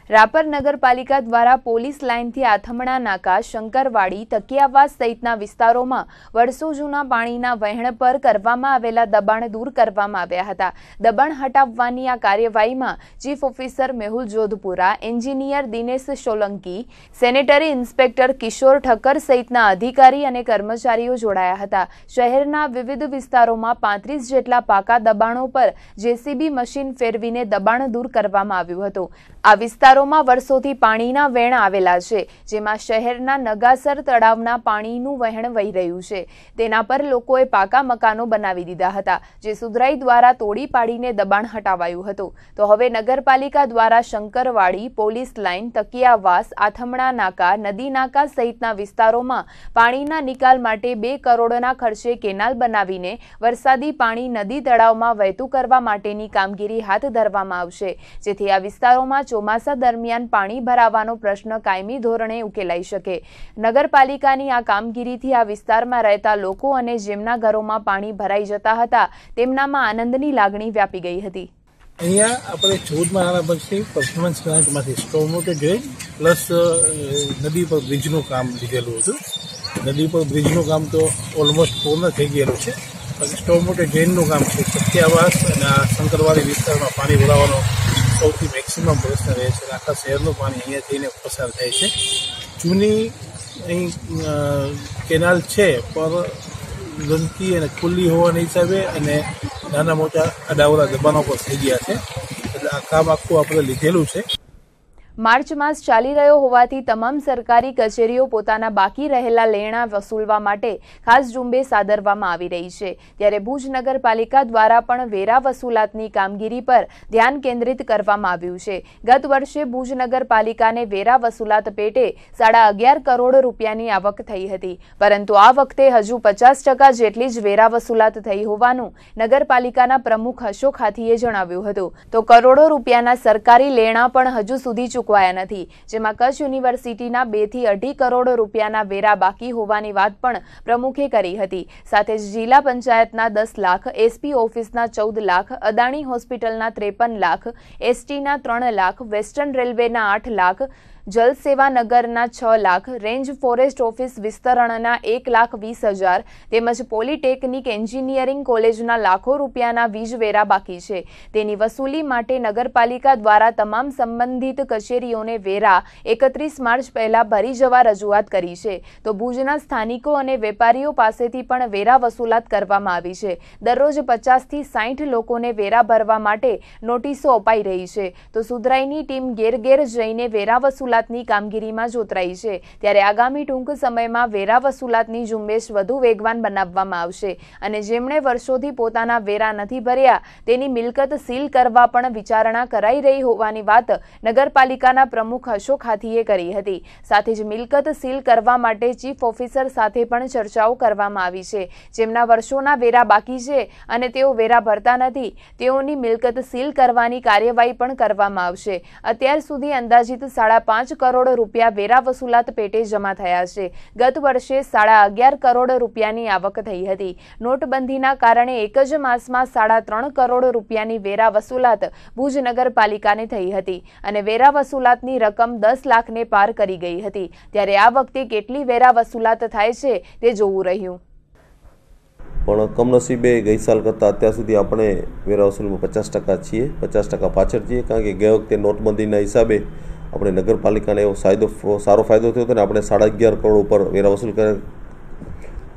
રાપર નગરપાલિકા દ્વારા પોલીસ લાઇનથી આથમણા નાકા, શંકરવાડી, તકિયાવાસ સહિતના વિસ્તારોમાં વર્ષો જૂના પાણીના વહેણ પર કરવામાં આવેલા દબાણ દૂર કરવામાં આવ્યા હતા. દબાણ હટાવવાની આ કાર્યવાહીમાં chief officer Mehul Jodhpura, engineer Dinesh Solanki, sanitary inspector Kishor Thakkar સહિતના અધિકારી અને કર્મચારીઓ જોડાયા હતા. શહેરના વિવિધ વિસ્તારોમાં 35 જેટલા પાકા દબાણો પર JCB મશીન ફેરવીને દબાણ દૂર કરવામાં આવ્યું હતું. આ વિસ્તારોમાં વર્ષોથી પાણીના વહેણ આવેલા છે, જેમાં શહેરના નગાસર તળાવના પાણીનું વહેણ વહી રહ્યું છે. તેના પર લોકોએ પાકા મકાનો બનાવી દીધા હતા, જે સુધરાઈ દ્વારા તોડી પાડીને દબાણ હટાવાયું હતું. તો હવે નગરપાલિકા દ્વારા શંકરવાડી, પોલીસ લાઇન, તકિયાવાસ, આથમણા નાકા, નદી નાકા સહિતના વિસ્તારોમાં પાણીના નિકાલ માટે 2 કરોડના ખર્ચે કેનાલ બનાવીને વરસાદી પાણી નદી તળાવમાં વહેતું કરવા માટેની કામગીરી હાથ ધરવામાં આવશે, જેથી આ વિસ્તારોમાં ચોમાસા દરમિયાન પાણી ભરાવાનો પ્રશ્ન કાયમી ધોરણે ઉકેલાઈ શકે. નગરપાલિકાની આ કામગીરીથી આ વિસ્તારમાં રહેતા લોકો અને જેમના ઘરોમાં પાણી ભરાઈ જતા હતા તેમનામાં આનંદની લાગણી વ્યાપી ગઈ હતી. અહીંયા આપણે 14 મહિના પછી પરફોર્મન્સ ગ્રાન્ટમાંથી સ્ટોમ વોટર ડ્રેન પ્લસ નદી પર બ્રિજનું કામ લીધેલું હતું. નદી પર બ્રિજનું કામ તો ઓલમોસ્ટ પૂર્ણ થઈ ગયેલું છે. સ્ટોમ વોટર ડ્રેનનું કામ છે. સત્યાવાસ અને આ શંકરવાડી વિસ્તારમાં પાણી ભરાવાનો સૌથી મેક્સિમમ પ્રશ્ન રહે છે. આખા શહેરનું પાણી અહીંયા થઈને પસાર થાય છે. જૂની અહીં કેનાલ છે, પણ ગંદકી અને ખુલ્લી હોવાના હિસાબે અને નાના મોટા અડાવડા દબાણો પર થઈ ગયા છે. એટલે આ કામ આખું આપણે લીધેલું છે. માર્ચ માસ ચાલી રહ્યો હોવાથી તમામ સરકારી કચેરીઓ પોતાના બાકી રહેલા લેણા વસૂલવા માટે ખાસ ઝુંબેશ આદરવામાં આવી રહી છે. ત્યારે ભુજ નગરપાલિકા દ્વારા પણ વેરા વસૂલાતની કામગીરી પર ધ્યાન કેન્દ્રિત કરવામાં આવ્યું છે. ગત વર્ષે ભુજ નગરપાલિકાને વેરા વસૂલાત પેટે 11.5 કરોડ રૂપિયાની આવક થઈ હતી, પરંતુ આ વખતે હજુ 50% જેટલી જ વેરા વસૂલાત થઈ હોવાનું નગરપાલિકાના પ્રમુખ અશોક હાથીએ જણાવ્યું હતું. તો કરોડો રૂપિયાના સરકારી લેણા પણ હજુ સુધી નથી, જેમાં કચ્છ યુનિવર્સિટીના 2 થી 2.5 કરોડ રૂપિયાના વેરા બાકી હોવાની વાત પણ પ્રમુખે કરી હતી. સાથે જ જિલ્લા પંચાયતના 10 લાખ, એસપી ઓફિસના 14 લાખ, અદાણી હોસ્પિટલના 53 લાખ, એસટીના 3 લાખ, વેસ્ટર્ન રેલવેના 8 લાખ, જલ સેવા નગરના 6 લાખ, રેન્જ ફોરેસ્ટ ઓફિસ વિસ્તરણના 1,20,000 તેમજ પોલિટેકનિક એન્જિનિયરિંગ કોલેજના લાખો રૂપિયાના વીજ વેરા બાકી છે. તેની વસૂલી માટે નગરપાલિકા દ્વારા તમામ સંબંધિત કચેરીઓને વેરા 31 માર્ચ પહેલા ભરી જવા રજૂઆત કરી છે. તો ભુજના સ્થાનિકો અને વેપારીઓ પાસેથી પણ વેરા વસૂલાત કરવામાં આવી છે. દરરોજ 50 થી 60 લોકોને વેરા ભરવા માટે નોટિસો અપાઈ રહી છે. તો સુધરાઈની ટીમ ઘેર જઈને વેરા વસૂલાત ની કામગીરીમાં જોતરાઈ છે. ત્યારે આગામી ટૂંક સમયમાં વેરા વસૂલાતની ઝુંબેશ વધુ વેગવાન બનાવવામાં આવશે અને જેમણે વર્ષોથી પોતાના વેરા નથી ભર્યા તેની મિલકત સીલ કરવા પણ વિચારણા કરાઈ રહી હોવાની વાત નગરપાલિકાના પ્રમુખ અશોક હાથીએ કરી હતી. સાથે જ મિલકત સીલ કરવા માટે ચીફ ઓફિસર સાથે પણ ચર્ચાઓ કરવામાં આવી છે. જેમના વર્ષોના વેરા બાકી છે અને તેઓ વેરા ભરતા નથી તેઓની મિલકત સીલ કરવાની કાર્યવાહી પણ કરવામાં આવશે. અત્યાર સુધી અંદાજિત 5.5 કરોડ રૂપિયા વેરા વસૂલાત પેટે જમા થયા છે. ગત વર્ષે 11.5 કરોડ રૂપિયાની આવક થઈ હતી. નોટબંધીના કારણે એક જ માસમાં 3.5 કરોડ રૂપિયાની વેરા વસૂલાત ભુજ નગરપાલિકાને થઈ હતી અને વેરા વસૂલાતની રકમ 10 લાખને પાર કરી ગઈ હતી. ત્યારે આ વખતે કેટલી વેરા વસૂલાત થાય છે તે જોવું રહ્યું. પણ કમનસીબે ગઈ સાલ કરતાં અત્યાર સુધી આપણે વેરા વસૂલીમાં 50% છીએ, 50% પાછળ છીએ. કારણ કે ગઈ વખતે નોટબંધીના હિસાબે આપણે નગરપાલિકાને એવો સારો ફાયદો થયો હતો ને આપણે 11.5 કરોડ ઉપર વેરા વસૂલ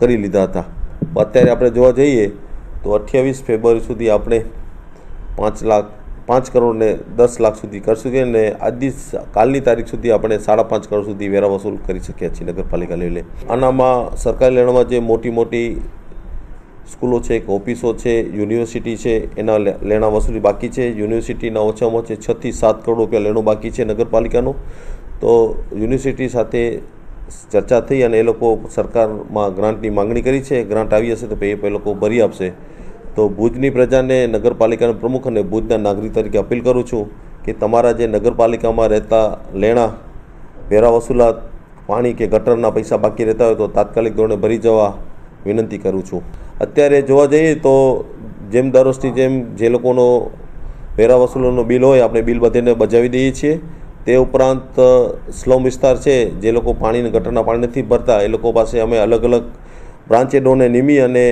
કરી લીધા હતા. અત્યારે આપણે જોવા જઈએ તો 28 ફેબ્રુઆરી સુધી આપણે 5 કરોડ ને 10 લાખ સુધી કરશું કે ને કાલની તારીખ સુધી આપણે 5.5 કરોડ સુધી વેરા વસૂલ કરી શક્યા છીએ નગરપાલિકા લેવલે. આનામાં સરકારી લેણામાં જે મોટી સ્કૂલો છે, ઓફિસો છે, યુનિવર્સિટી છે, એના લેણા વસૂલી બાકી છે. યુનિવર્સિટીના ઓછામાં ઓછા 6 થી 7 કરોડ રૂપિયા લેણું બાકી છે નગરપાલિકાનું. તો યુનિવર્સિટી સાથે ચર્ચા થઈ અને એ લોકો સરકારમાં ગ્રાન્ટની માંગણી કરી છે. ગ્રાન્ટ આવી હશે તો એ લોકો ભરી આપશે. તો ભુજની પ્રજાને નગરપાલિકાના પ્રમુખ અને ભુજના નાગરિક તરીકે અપીલ કરું છું કે તમારા જે નગરપાલિકામાં રહેતા લેણા, વેરા વસૂલાત, પાણી કે ગટરના પૈસા બાકી રહેતા હોય તો તાત્કાલિક ધોરણે ભરી જવા વિનંતી કરું છું. અત્યારે જોવા જઈએ તો જેમ દર વર્ષની જેમ જે લોકોનો વેરા વસૂલોનો બિલ હોય આપણે બિલ બધાને બજાવી દઈએ છીએ. તે ઉપરાંત સ્લમ વિસ્તાર છે, જે લોકો પાણી અને ગટરના પાણી નથી ભરતા એ લોકો પાસે અમે અલગ અલગ બ્રાન્ચેડોને નિમી અને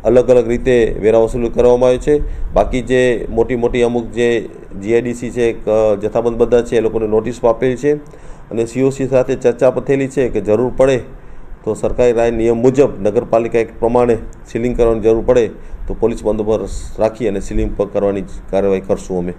અલગ અલગ રીતે વેરા વસૂલી કરવામાં આવે છે. બાકી જે મોટી અમુક જે જીઆઈડીસી છે, જથ્થાબંધ બધા છે, એ લોકોને નોટિસ આપેલી છે અને સીઓસી સાથે ચર્ચા પણ થયેલી છે કે જરૂર પડે તો સરકારી રાય નિયમ મુજબ નગરપાલિકા એક્ટ પ્રમાણે સીલિંગ કરવાની જરૂર પડે તો પોલીસ બંદોબસ્ત રાખી અને સીલિંગ પર કરવાની કાર્યવાહી કરશું અમે.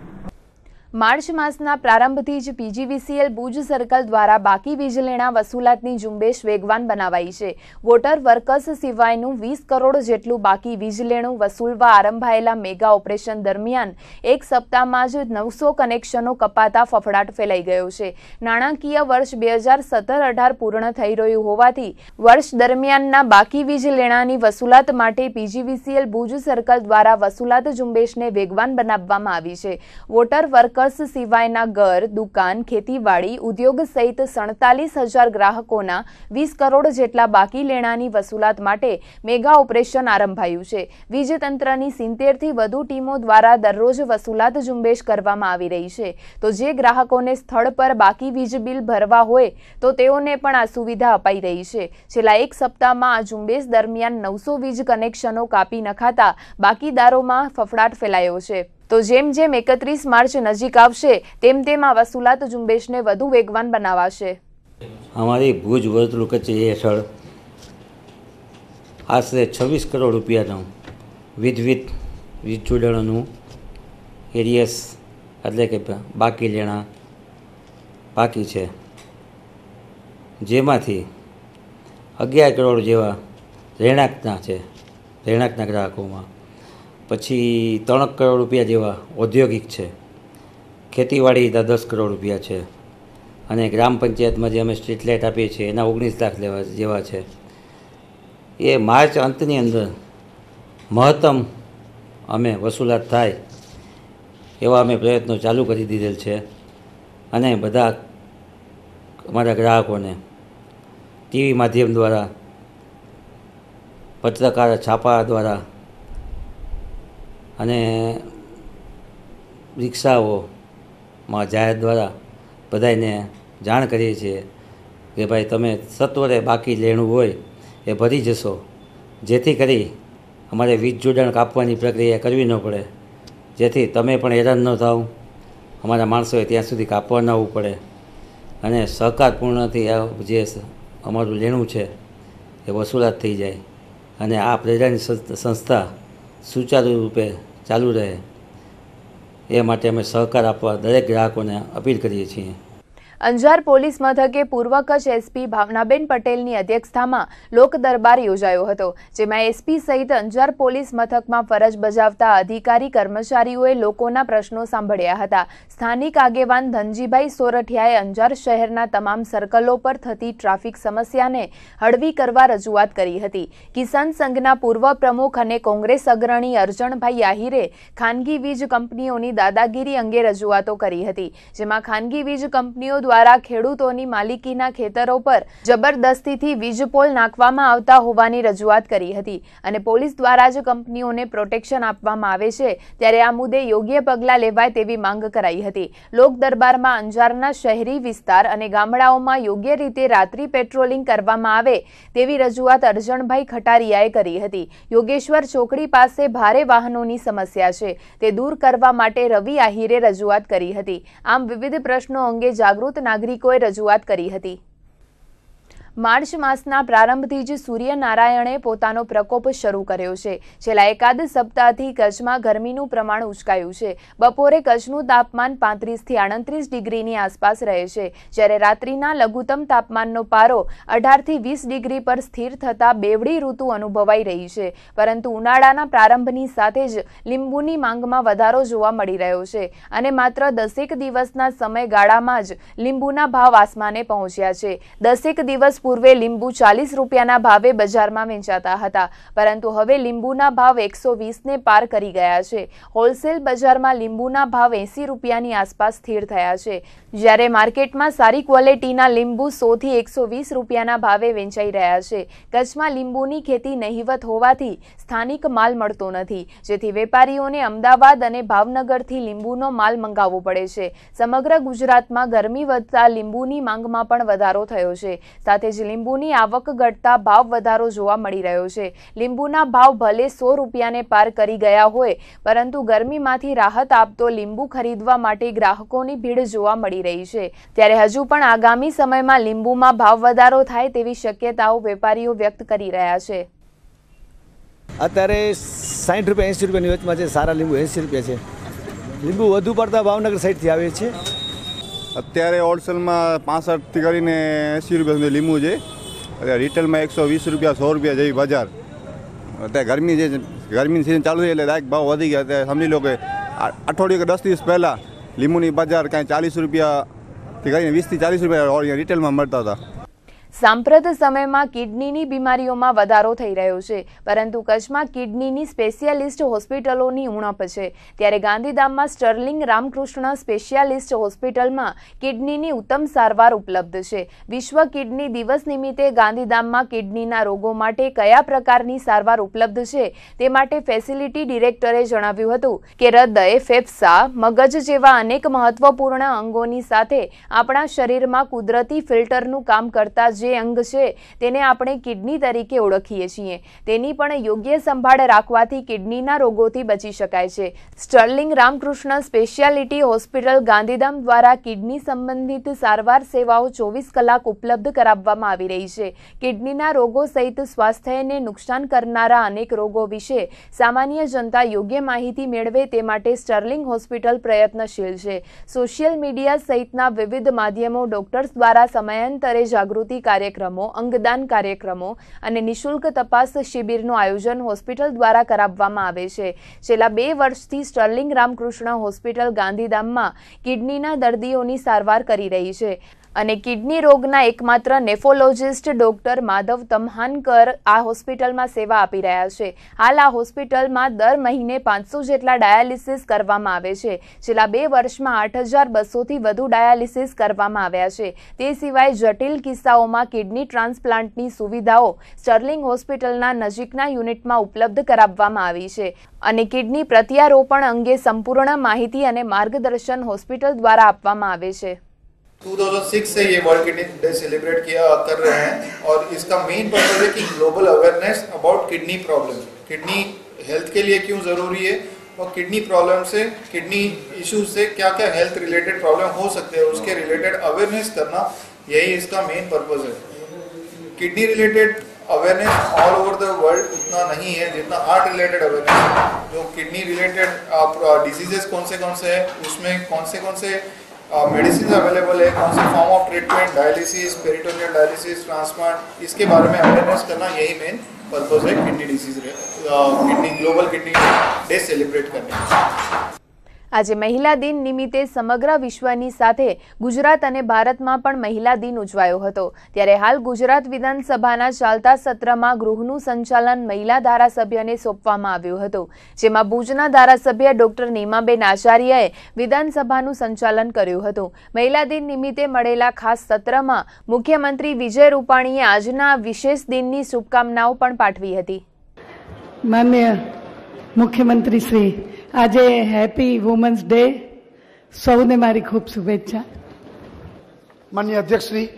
માર્ચ માસના પ્રારંભથી જ પીજીવીસીએલ ભુજ સર્કલ દ્વારા બાકી વીજ લેણા વસૂલાતની ઝુંબેશ વેગવાન બનાવાઈ છે. વોટર વર્કર્સ સિવાયનું 20 કરોડ જેટલું બાકી વીજ લેણું વસૂલવા આરંભાયેલા મેગા ઓપરેશન દરમિયાન એક સપ્તાહમાં જ 900 કનેક્શનો કપાતા ફફડાટ ફેલાઈ ગયો છે. નાણાકીય વર્ષ 2017-18 પૂર્ણ થઈ રહ્યું હોવાથી વર્ષ દરમિયાનના બાકી વીજ લેણાની વસૂલાત માટે પીજીવીસીએલ ભુજ સર્કલ દ્વારા વસૂલાત ઝુંબેશને વેગવાન બનાવવામાં આવી છે. વોટર વર્કર્સ સિવાયના ઘર, દુકાન, ખેતીવાડી, ઉદ્યોગ સહિત 47,000 ગ્રાહકોના 20 કરોડ જેટલા બાકી લેણાની વસૂલાત માટે મેગા ઓપરેશન આરંભાયું છે. વીજ તંત્રની 70 થી વધુ ટીમો દ્વારા દરરોજ વસૂલાત ઝુંબેશ કરવામાં આવી રહી છે. તો જે ગ્રાહકોને સ્થળ પર બાકી વીજ બિલ ભરવા હોય તો તેઓને પણ આ સુવિધા અપાઈ રહી છે. છેલ્લા એક સપ્તાહમાં આ ઝુંબેશ દરમિયાન 900 વીજ કનેક્શનો કાપી નખાતા બાકીદારોમાં ફફડાટ ફેલાયો છે. તો જેમ જેમ 31 માર્ચ નજીક આવશે તેમ તેમ આ વસૂલાત ઝુંબેશને વધુ વેગવાન બનાવાશે. અમારી ભુજ વર્તુળ કચેરી હેઠળ આશરે 26 કરોડ રૂપિયાનું વિવિધ વીજ જોડાણોનું એરિયસ એટલે કે બાકી લેણા બાકી છે, જેમાંથી 11 કરોડ જેવા રહેણાંકના છે, રહેણાંકના ગ્રાહકોમાં. પછી 3 કરોડ રૂપિયા જેવા ઔદ્યોગિક છે, ખેતીવાડી 10 કરોડ રૂપિયા છે, અને ગ્રામ પંચાયતમાં જે અમે સ્ટ્રીટ લાઇટ આપીએ છીએ એના 19 લાખ જેવા છે. એ માર્ચ અંતની અંદર મહત્તમ અમે વસૂલાત થાય એવા અમે પ્રયત્નો ચાલુ કરી દીધેલ છે. અને બધા અમારા ગ્રાહકોને ટીવી માધ્યમ દ્વારા, પત્રકાર છાપા દ્વારા અને રિક્ષાઓમાં જાહેર દ્વારા બધાને જાણ કરીએ છીએ કે ભાઈ તમે સત્વરે બાકી લેણું હોય એ ભરી જશો, જેથી કરી અમારે વીજ જોડાણ કાપવાની પ્રક્રિયા કરવી ન પડે, જેથી તમે પણ હેરાન ન થાવ, અમારા માણસોએ ત્યાં સુધી કાપવા ન આવવું પડે, અને સહકારપૂર્ણથી આ જે અમારું લેણું છે એ વસૂલાત થઈ જાય અને આ પ્રજાની સંસ્થા સુચારુ રૂપે ચાલુ રહે એ માટે અમે સહકાર આપવા દરેક ગ્રાહકોને અપીલ કરીએ છીએ. અંજાર પોલીસ મથકે પૂર્વ કચ્છ એસપી ભાવનાબેન પટેલની અધ્યક્ષતામાં લોક દરબાર યોજાયો હતો, જેમાં એસપી સહિત અંજાર પોલીસ મથકમાં ફરજ બજાવતા અધિકારી કર્મચારીઓએ લોકોના પ્રશ્નો સાંભળ્યા હતા. સ્થાનિક આગેવાન ધનજીભાઈ સોરઠિયાએ અંજાર શહેરના તમામ સર્કલો પર થતી ટ્રાફિક સમસ્યાને હળવી કરવા રજૂઆત કરી હતી. કિસાન સંઘના પૂર્વ પ્રમુખ અને કોંગ્રેસ અગ્રણી અરજણભાઈ આહિરે ખાનગી વીજ કંપનીઓની દાદાગીરી અંગે રજૂઆતો કરી હતી, જેમાં ખાનગી વીજ કંપનીઓ દ્વારા ખેડૂતોની માલિકીના ખેતરો પર જબરદસ્તીથી વીજ પોલ નાખવામાં આવતા હોવાની રજૂઆત કરી હતી અને પોલીસ દ્વારા જ કંપનીઓને પ્રોટેક્શન આપવામાં આવે છે, ત્યારે આ મુદ્દે યોગ્ય પગલાં લેવાય તેવી માંગ કરાઈ હતી. લોક દરબારમાં અંજારના શહેરી વિસ્તાર અને ગામડાઓમાં યોગ્ય રીતે રાત્રિ પેટ્રોલિંગ કરવામાં આવે તેવી રજૂઆત અરજણભાઈ ખટારિયાએ કરી હતી. યોગેશ્વર ચોકડી પાસે ભારે વાહનોની સમસ્યા છે, તે દૂર કરવા માટે રવિ આહિરે રજૂઆત કરી હતી. આમ વિવિધ પ્રશ્નો અંગે જાગૃત નાગરિકોએ રજૂઆત કરી હતી. માર્ચ માસના પ્રારંભથી જ સૂર્યનારાયણે પોતાનો પ્રકોપ શરૂ કર્યો છે. છેલ્લા એકાદ સપ્તાહથી કચ્છમાં ગરમીનું પ્રમાણ ઉચકાયું છે. બપોરે કચ્છનું તાપમાન 35 થી 38 ડિગ્રીની આસપાસ રહે છે, જ્યારે રાત્રિના લઘુત્તમ તાપમાનનો પારો 18 થી 20 ડિગ્રી પર સ્થિર થતા બેવડી ઋતુ અનુભવાઈ રહી છે. પરંતુ ઉનાળાના પ્રારંભની સાથે જ લીંબુની માંગમાં વધારો જોવા મળી રહ્યો છે અને માત્ર 10 દિવસના સમયગાળામાં જ લીંબુના ભાવ આસમાને પહોંચ્યા છે. 10 દિવસ પૂર્વે લીંબુ 40 રૂપિયાના ભાવે બજારમાં વેચાતા હતા, પરંતુ હવે લીંબુના ભાવ 120ને પાર કરી ગયા છે. હોલસેલ બજારમાં લીંબુના ભાવ 80 રૂપિયાની આસપાસ સ્થિર થયા છે, જ્યારે માર્કેટમાં સારી ક્વોલિટીના લીંબુ 100 થી 120 રૂપિયાના ભાવે વેચાઈ રહ્યા છે. કચ્છમાં લીંબુની ખેતી નહિવત હોવાથી સ્થાનિક માલ મળતો નથી, જેથી વેપારીઓને અમદાવાદ અને ભાવનગરથી લીંબુનો માલ મંગાવવો પડે છે. સમગ્ર ગુજરાતમાં ગરમી વધતા લીંબુની માંગમાં પણ વધારો થયો છે, સાથે જ લીંબુની આવક ઘટતા ભાવ વધારો જોવા મળી રહ્યો છે. લીંબુના ભાવ ભલે 100 રૂપિયાને પાર કરી ગયા હોય, પરંતુ ગરમીમાંથી રાહત આપતો લીંબુ ખરીદવા માટે ગ્રાહકોની ભીડ જોવા મળી રહી છે. ત્યારે હજુ પણ આગામી સમયમાં લીંબુમાં ભાવ વધારો થાય તેવી શક્યતાઓ વેપારીઓ વ્યક્ત કરી રહ્યા છે. અત્યારે 60 રૂપિયા 80 રૂપિયાની વચમાં છે. સારા લીંબુ 80 રૂપિયા છે. લીંબુ વધુ પડતા ભાવનગર સાઈડથી આવે છે. અત્યારે હોલસેલમાં 65થી કરીને 80 રૂપિયા સુધી લીંબુ છે. અત્યારે રિટેલમાં 120 રૂપિયા 100 રૂપિયા જેવી બજાર. અત્યારે ગરમીની સિઝન ચાલુ થઈ એટલે ડાયરેક્ટ ભાવ વધી ગયા. અત્યારે સમજી લો કે અઠવાડિયું કે 10 દિવસ પહેલાં લીંબુની બજાર કાંઈ 40 રૂપિયાથી કરીને 20થી 40 રૂપિયા રિટેલમાં મળતા હતા. સાંપ્રત સમયમાં કિડનીની બીમારીઓમાં વધારો થઈ રહ્યો છે, પરંતુ કચ્છમાં કિડનીની સ્પેશિયાલિસ્ટ હોસ્પિટલોની ઉણપ છે. ત્યારે ગાંધીધામમાં સ્ટર્લિંગ રામકૃષ્ણ સ્પેશિયાલિસ્ટ હોસ્પિટલમાં કિડનીની ઉત્તમ સારવાર ઉપલબ્ધ છે. વિશ્વ કિડની દિવસ નિમિત્તે ગાંધીધામમાં કિડનીના રોગો માટે કયા પ્રકારની સારવાર ઉપલબ્ધ છે તે માટે ફેસિલિટી ડિરેક્ટરે જણાવ્યું હતું કે હૃદય, ફેફસા, મગજ જેવા અનેક મહત્વપૂર્ણ અંગોની સાથે આપણા શરીરમાં કુદરતી ફિલ્ટરનું કામ કરતા જે અંગ છે તેને આપણે કિડની તરીકે ઓળખીએ છીએ, તેની પણ યોગ્ય સંભાળ રાખવાથી કિડનીના રોગોથી બચી શકાય છે. Sterling Ramakrishna speciality hospital Gandhidham દ્વારા કિડની સંબંધિત સારવાર સેવાઓ 24 કલાક ઉપલબ્ધ કરાવવામાં આવી રહી છે. કિડનીના રોગો સહિત સ્વાસ્થ્યને નુકસાન કરનારા અનેક રોગો વિશે સામાન્ય જનતા યોગ્ય માહિતી મેળવે તે માટે સ્ટર્લિંગ હોસ્પિટલ પ્રયત્નશીલ છે. સોશિયલ મીડિયા સહિતના વિવિધ માધ્યમો ડોક્ટર્સ દ્વારા સમયાંતરે જાગૃતિ કાર્યક્રમો, અંગદાન કાર્યક્રમો અને નિઃશુલ્ક તપાસ શિબિરનું આયોજન હોસ્પિટલ દ્વારા કરાવવામાં આવે છે. છેલ્લા 2 વર્ષથી સ્ટર્લિંગ રામકૃષ્ણ હોસ્પિટલ ગાંધીધામમાં કિડનીના દર્દીઓની સારવાર કરી રહી છે અને કિડની રોગના એકમાત્ર નેફ્રોલોજિસ્ટ ડોક્ટર માધવ તમહાનકર આ હોસ્પિટલમાં સેવા આપી રહ્યા છે. હાલ આ હોસ્પિટલમાં દર મહિને 500 જેટલા ડાયાલિસિસ કરવામાં આવે છે. છેલ્લા 2 વર્ષમાં 8200થી વધુ ડાયાલિસિસ કરવામાં આવ્યા છે. તે સિવાય જટિલ કિસ્સાઓમાં કિડની ટ્રાન્સપ્લાન્ટની સુવિધાઓ સ્ટર્લિંગ હોસ્પિટલના નજીકના યુનિટમાં ઉપલબ્ધ કરાવવામાં આવી છે અને કિડની પ્રત્યારોપણ અંગે સંપૂર્ણ માહિતી અને માર્ગદર્શન હોસ્પિટલ દ્વારા આપવામાં આવે છે. 2006 से ये वर्ल्ड किडनी डे सेलिब्रेट कर रहे हैं और इसका मेन पर्पज है कि global awareness about kidney problem, kidney health के लिए क्यों ज़रूरी है और किडनी प्रॉब्लम से, किडनी इश्यूज से क्या क्या हेल्थ रिलेटेड प्रॉब्लम हो सकते हैं उसके रिलेटेड अवेयरनेस करना, यही इसका मेन पर्पज है. Kidney related awareness all over the world उतना नहीं है जितना हार्ट रिलेटेड अवेयरनेस है. जो किडनी रिलेटेड डिजीजेस कौन से हैं, उसमें कौन से मेडिसिन अवेलेबल है, कौन से form of treatment, dialysis, peritoneal dialysis, transplant, इसके बारे में अवेयरनेस करना यही मेन पर्पज है kidney disease global kidney day celebrate करने. આજે મહિલા દિન નિમિત્તે સમગ્ર વિશ્વની સાથે ગુજરાત અને ભારતમાં પણ મહિલા દિન ઉજવાયો હતો. ત્યારે હાલ ગુજરાત વિધાનસભાના ચાલતા સત્રમાં ગૃહનું સંચાલન મહિલા ધારાસભ્યને સોંપવામાં આવ્યું હતું, જેમાં ભુજના ધારાસભ્ય ડોક્ટર નીમાબેન આચાર્યએ વિધાનસભાનું સંચાલન કર્યું હતું. મહિલા દિન નિમિત્તે મળેલા ખાસ સત્રમાં મુખ્યમંત્રી વિજય રૂપાણીએ આજના વિશેષ દિનની શુભકામનાઓ પણ પાઠવી હતી. માનનીય મુખ્યમંત્રી શ્રી, આજે હેપી વુમન્સ ડે, સૌને મારી ખૂબ શુભેચ્છા. માનનીય અધ્યક્ષશ્રી,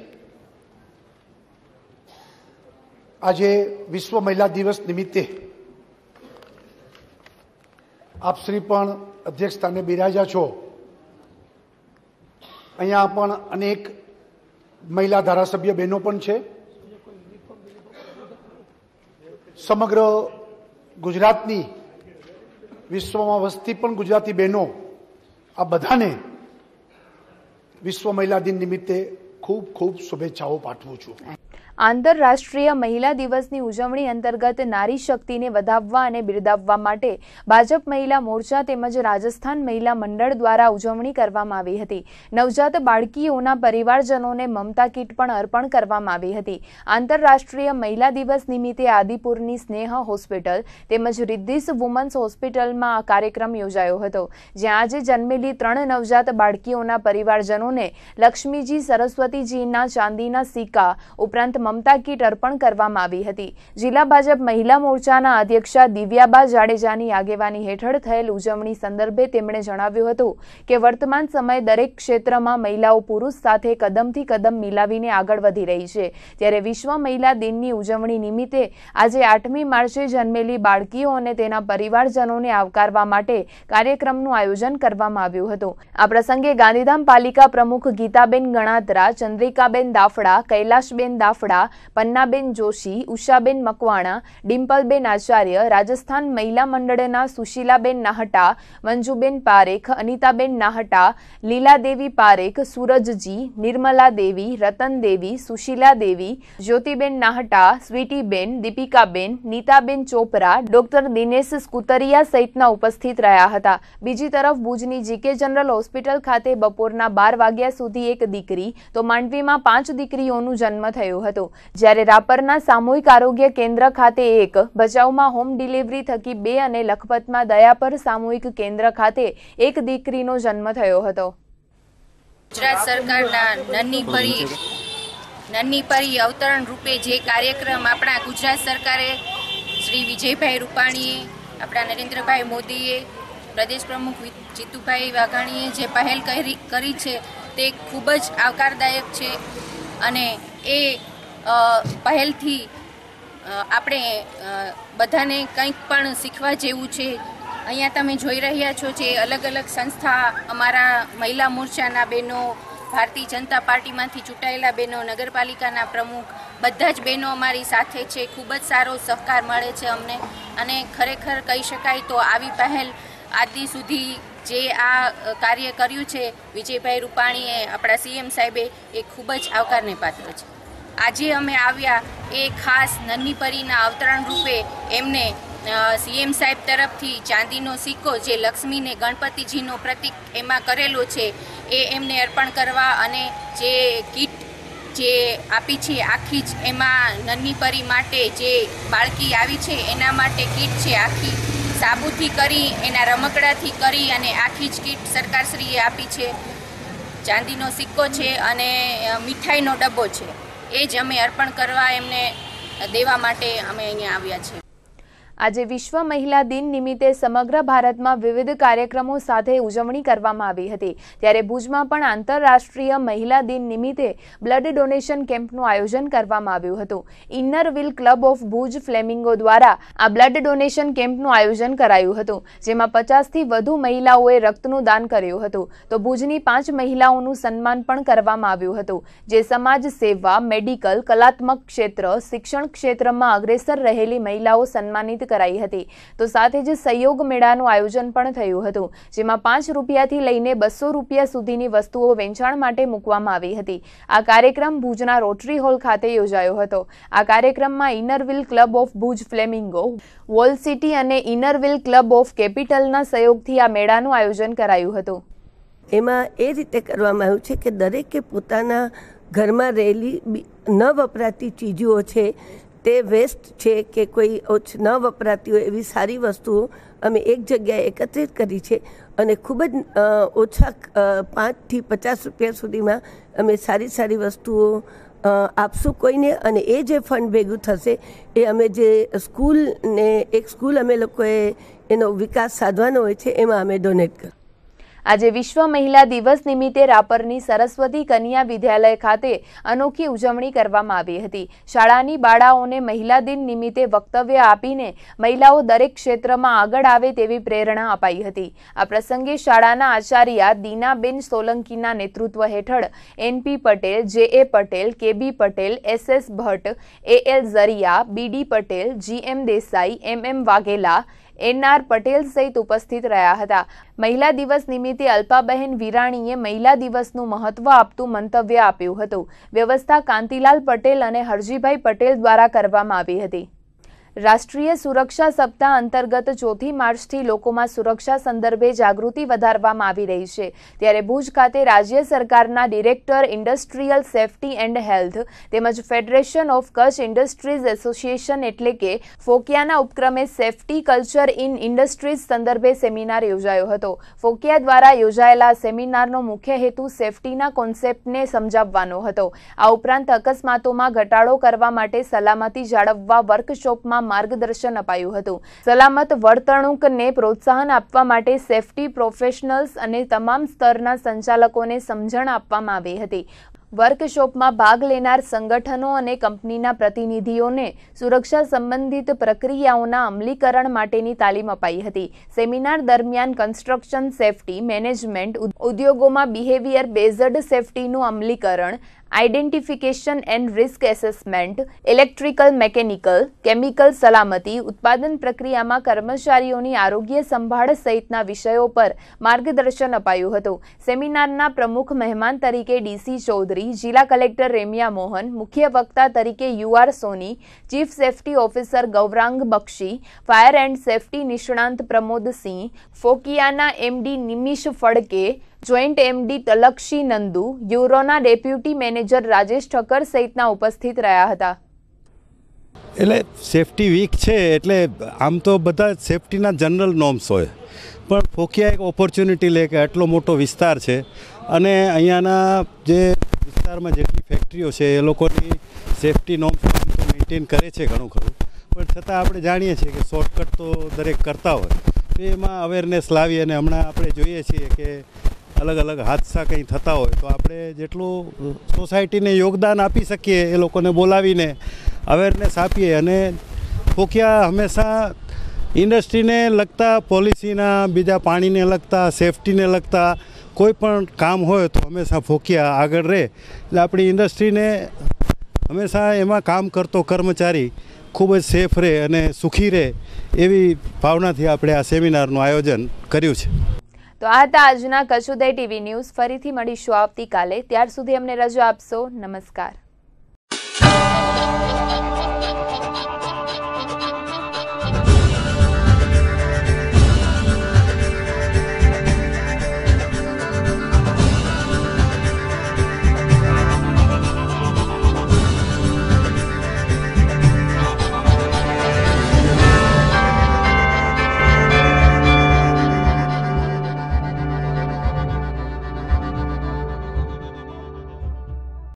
આજે વિશ્વ મહિલા દિવસ નિમિત્તે આપ શ્રી પણ અધ્યક્ષ સ્થાને બિરાજ્યા છો. અહીંયા પણ અનેક મહિલા ધારાસભ્ય બહેનો પણ છે. સમગ્ર ગુજરાતની, વિશ્વમાં વસતી પણ ગુજરાતી બહેનો, આ બધાને વિશ્વ મહિલા દિન નિમિત્તે ખૂબ ખૂબ શુભેચ્છાઓ પાઠવું છું. આંતરરાષ્ટ્રીય મહિલા દિવસની ઉજવણી અંતર્ગત નારી શક્તિને વધાવવા અને બિરદાવવા માટે ભાજપ મહિલા મોરચા તેમજ રાજસ્થાન મહિલા મંડળ દ્વારા ઉજવણી કરવામાં આવી હતી. નવજાત બાળકીઓના પરિવારજનોને મમતા કીટ પણ અર્પણ કરવામાં આવી હતી. આંતરરાષ્ટ્રીય મહિલા દિવસ નિમિત્તે આદિપુરની સ્નેહ હોસ્પિટલ તેમજ રિદ્ધિસ વુમન્સ હોસ્પિટલમાં આ કાર્યક્રમ યોજાયો હતો, જ્યાં આજે જન્મેલી 3 નવજાત બાળકીઓના પરિવારજનોને લક્ષ્મીજી સરસ્વતીજીના ચાંદીના સિક્કા ઉપરાંત મમતા કીટ અર્પણ કરવામાં આવી હતી. જિલ્લા ભાજપ મહિલા મોરચાના અધ્યક્ષા દિવ્યાબા જાડેજાની આગેવાની હેઠળ થયેલ ઉજવણી સંદર્ભે તેમણે જણાવ્યું હતું કે વર્તમાન સમય દરેક ક્ષેત્રમાં મહિલાઓ પુરુષ સાથે કદમથી કદમ મિલાવીને આગળ વધી રહી છે. ત્યારે વિશ્વ મહિલા દિનની ઉજવણી નિમિત્તે આજે 8મી માર્ચે જન્મેલી બાળકીઓ અને તેના પરિવારજનોને આવકારવા માટે કાર્યક્રમનું આયોજન કરવામાં આવ્યું હતું. આ પ્રસંગે ગાંધીધામ પાલિકા પ્રમુખ ગીતાબેન ગણાત્રા, ચંદ્રિકાબેન દાફડા, કૈલાશબેન દાફડા, વાઘેલા, પન્નાબેન જોશી, ઉષાબેન મકવાણા, ડિમ્પલબેન આચાર્ય, રાજસ્થાન મહિલા મંડળના સુશીલાબેન નાહટા, મંજુબેન પારેખ, અનિતાબેન નાહટા, લીલાદેવી પારેખ, સૂરજજી, નિર્મલા દેવી, રતન દેવી, સુશીલા દેવી, જ્યોતિબેન નાહટા, સ્વીટીબેન, દીપિકાબેન, નીતાબેન ચોપરા, ડોક્ટર દિનેશ સ્કુતરિયા સહિતના ઉપસ્થિત રહ્યા હતા. બીજી તરફ ભુજની જીકે જનરલ હોસ્પિટલ ખાતે બપોરના 12 વાગ્યા સુધી એક દીકરી તો માંડવીમાં 5 દીકરીઓનો જન્મ થયો હતો, જ્યારે રાપરના સામૂહિક આરોગ્ય કેન્દ્ર ખાતે 1, ભચાઉમાં હોમ ડિલિવરી થકી 2 અને લખપતમાં દયાપર સામૂહિક કેન્દ્ર ખાતે 1 દીકરીનો જન્મ થયો હતો. ગુજરાત સરકારના નન્ની પરી અવતરણ રૂપે જે કાર્યક્રમ આપણા ગુજરાત સરકારે શ્રી વિજયભાઈ રૂપાણીએ, આપણા નરેન્દ્રભાઈ મોદીએ, પ્રદેશ પ્રમુખ જીતુભાઈ વાઘાણીએ જે પહેલ કરી છે તે ખૂબ જ આવકારદાયક છે અને એ પહેલથી આપણે બધાને કંઈક પણ શીખવા જેવું છે. અહીંયા તમે જોઈ રહ્યા છો જે અલગ અલગ સંસ્થા, અમારા મહિલા મોરચાના બહેનો, ભારતીય જનતા પાર્ટીમાંથી ચૂંટાયેલા બહેનો, નગરપાલિકાના પ્રમુખ, બધા જ બહેનો અમારી સાથે છે. ખૂબ જ સારો સહકાર મળે છે અમને અને ખરેખર કહી શકાય તો આવી પહેલ આદિ સુધી જે આ કાર્ય કર્યું છે વિજયભાઈ રૂપાણીએ, આપણા સીએમ સાહેબે, એ ખૂબ જ આવકારને પાત્ર છે. આજે અમે આવ્યા એ ખાસ નન્ની પરીના અવતરણ રૂપે એમને સીએમ સાહેબ તરફથી ચાંદીનો સિક્કો જે લક્ષ્મીને ગણપતિજીનો પ્રતીક એમાં કરેલો છે એ એમને અર્પણ કરવા અને જે કીટ જે આપી છે આખી જ એમાં નન્ની પરી માટે જે બાળકી આવી છે એના માટે કીટ છે આખી સાબુથી કરી, એના રમકડાથી કરી અને આખી જ કીટ સરકારશ્રીએ આપી છે. ચાંદીનો સિક્કો છે અને મીઠાઈનો ડબ્બો છે, એ જ અમે અર્પણ કરવા એમને દેવા માટે અમે અહીંયા આવ્યા છીએ. આજે વિશ્વ મહિલા દિન નિમિત્તે સમગ્ર ભારતમાં વિવિધ કાર્યક્રમો સાથે ઉજવણી કરવામાં આવી હતી, ત્યારે ભુજમાં પણ આંતરરાષ્ટ્રીય મહિલા દિન નિમિત્તે બ્લડ ડોનેશન કેમ્પનું આયોજન કરવામાં આવ્યું હતું. Inner wheel club of Bhuj flamingo દ્વારા આ બ્લડ ડોનેશન કેમ્પનું આયોજન કરાયું હતું, જેમાં 50થી વધુ મહિલાઓએ રક્તનું દાન કર્યું હતું. તો ભુજની 5 મહિલાઓનું સન્માન પણ કરવામાં આવ્યું હતું, જે સમાજ સેવા, મેડિકલ, કલાત્મક ક્ષેત્ર, શિક્ષણ ક્ષેત્રમાં અગ્રેસર રહેલી મહિલાઓ સન્માનિત કરાઈ હતી. તો સાથે જ સહયોગ મેળાનું આયોજન પણ થયું હતું, જેમાં 5 રૂપિયાથી લઈને 200 રૂપિયા સુધીની વસ્તુઓ વેચાણ માટે મૂકવામાં આવી હતી. આ કાર્યક્રમ ભુજના રોટરી હોલ ખાતે યોજાયો હતો. આ કાર્યક્રમમાં inner wheel club of Bhuj flamingo, wall city અને ઇનર વ્હીલ ક્લબ ઓફ કેપિટલના સહયોગથી આ મેળાનું આયોજન કરાયું હતું. એમાં એ રીતે કરવામાં આવ્યું છે કે દરેકે પોતાના ઘરમાં રહેલી ન વપરાતી ચીજો છે તે વેસ્ટ છે કે કોઈ ન વપરાતી હોય એવી સારી વસ્તુઓ અમે એક જગ્યાએ એકત્રિત કરી છે અને ખૂબ જ ઓછા 5થી 50 રૂપિયા સુધીમાં અમે સારી સારી વસ્તુઓ આપશું કોઈને અને એ જે ફંડ ભેગું થશે એ અમે જે સ્કૂલને એક સ્કૂલ અમે લોકોએ એનો વિકાસ સાધવાનો હોય છે એમાં અમે ડોનેટ કરીશું. આજે વિશ્વ મહિલા દિવસ નિમિત્તે રાપરની સરસ્વતી કન્યા વિદ્યાલય ખાતે અનોખી ઉજવણી કરવામાં આવી હતી. શાળાની બાળાઓને મહિલા દિન નિમિત્તે વક્તવ્ય આપીને મહિલાઓ દરેક ક્ષેત્રમાં આગળ આવે તેવી પ્રેરણા અપાઈ હતી. આ પ્રસંગે શાળાના આચાર્ય દીનાબેન સોલંકીના નેતૃત્વ હેઠળ N P Patel, J A Patel, K B Patel, S S Bhatt, A L Zariya, B D Patel, G M Desai, M M Vaghela, N R Patel સહિત ઉપસ્થિત રહ્યા હતા. મહિલા દિવસ નિમિત્તે અલ્પાબહેન વિરાણીએ મહિલા દિવસનું મહત્વ આપતું મંતવ્ય આપ્યું હતું. વ્યવસ્થા કાંતિલાલ પટેલ અને હરજીભાઈ પટેલ દ્વારા કરવામાં આવી હતી. રાષ્ટ્રીય સુરક્ષા સપ્તાહ અંતર્ગત 4મી માર્ચથી લોકોમાં સુરક્ષા સંદર્ભે જાગૃતિ વધારવામાં આવી રહી છે, ત્યારે ભુજ ખાતે રાજ્ય સરકારના director industrial safety and health તેમજ federation of Kutch industries association એટલે કે ફોકિયાના ઉપક્રમે સેફટી કલ્ચર ઇન ઇન્ડસ્ટ્રીઝ સંદર્ભે સેમિનાર યોજાયો હતો. ફોકિયા દ્વારા યોજાયેલા સેમિનારનો મુખ્ય હેતુ સેફટીના કોન્સેપ્ટને સમજાવવાનો હતો. આ ઉપરાંત અકસ્માતોમાં ઘટાડો કરવા માટે સલામતી જાળવવા વર્કશોપમાં માર્ગદર્શન અપાયું હતું. સલામત વર્તણૂકને પ્રોત્સાહન આપવા માટે સેફટી પ્રોફેશનલ્સ અને તમામ સ્તરના સંચાલકોને સમજણ આપવામાં આવી હતી. વર્કશોપમાં ભાગ લેનાર સંગઠનો અને કંપનીના પ્રતિનિધિઓને સુરક્ષા સંબંધિત પ્રક્રિયાઓના અમલીકરણ માટેની તાલીમ અપાઈ હતી. સેમિનાર દરમિયાન કન્સ્ટ્રક્શન સેફટી મેનેજમેન્ટ, ઉદ્યોગોમાં બિહેવિયર બેઝડ સેફટીનું અમલીકરણ, identification and risk assessment, electrical, mechanical, chemical સલામતી, ઉત્પાદન પ્રક્રિયામાં કર્મચારીઓની આરોગ્ય સંભાળ સહિતના વિષયો પર માર્ગદર્શન અપાયું હતું. સેમિનારના પ્રમુખ મહેમાન તરીકે ડીસી ચૌધરી, જિલ્લા કલેક્ટર રેમ્યા મોહન, મુખ્ય વક્તા તરીકે U R Soni, chief safety officer Gaurang Bakshi, fire and safety નિષ્ણાંત પ્રમોદ સિંહ, ફોકિયાના MD Nimish Phadke, joint MD Talakshi Nandu, યુરોના ડેપ્યુટી મેનેજર રાજેશ ઠક્કર સહિતના ઉપસ્થિત રહ્યા હતા. એટલે સેફટી વીક છે એટલે આમ તો બધા સેફટીના જનરલ નોર્મ્સ હોય, પણ ફોકિયા એક ઓપોર્ચ્યુનિટી લે કે આટલો મોટો વિસ્તાર છે અને અહીંયાના જે વિસ્તારમાં જેટલી ફેક્ટરીઓ છે એ લોકોની સેફટી નોર્મ્સ આમ તો મેન્ટેન કરે છે ઘણું ખરું, પણ છતાં આપણે જાણીએ છીએ કે શોર્ટકટ તો દરેક કરતા હોય, તો એમાં અવેરનેસ લાવી અને હમણાં આપણે જોઈએ છીએ કે અલગ અલગ હાદસા કંઈ થતા હોય તો આપણે જેટલું સોસાયટીને યોગદાન આપી શકીએ એ લોકોને બોલાવીને અવેરનેસ આપીએ. અને ફોકિયા હંમેશા ઇન્ડસ્ટ્રીને લગતા પોલિસીના, બીજા પાણીને લગતા, સેફટીને લગતા કોઈ પણ કામ હોય તો હંમેશા ફોકિયા આગળ રહે. એટલે આપણી ઇન્ડસ્ટ્રીને હંમેશા એમાં કામ કરતો કર્મચારી ખૂબ જ સેફ રહે અને સુખી રહે એવી ભાવનાથી આપણે આ સેમિનારનું આયોજન કર્યું છે. તો આ હતા આજના કચ્છ ઉદય ટીવી ન્યૂઝ. ફરીથી મળીશું આવતીકાલે. ત્યાર સુધી અમને રજા આપશો. નમસ્કાર.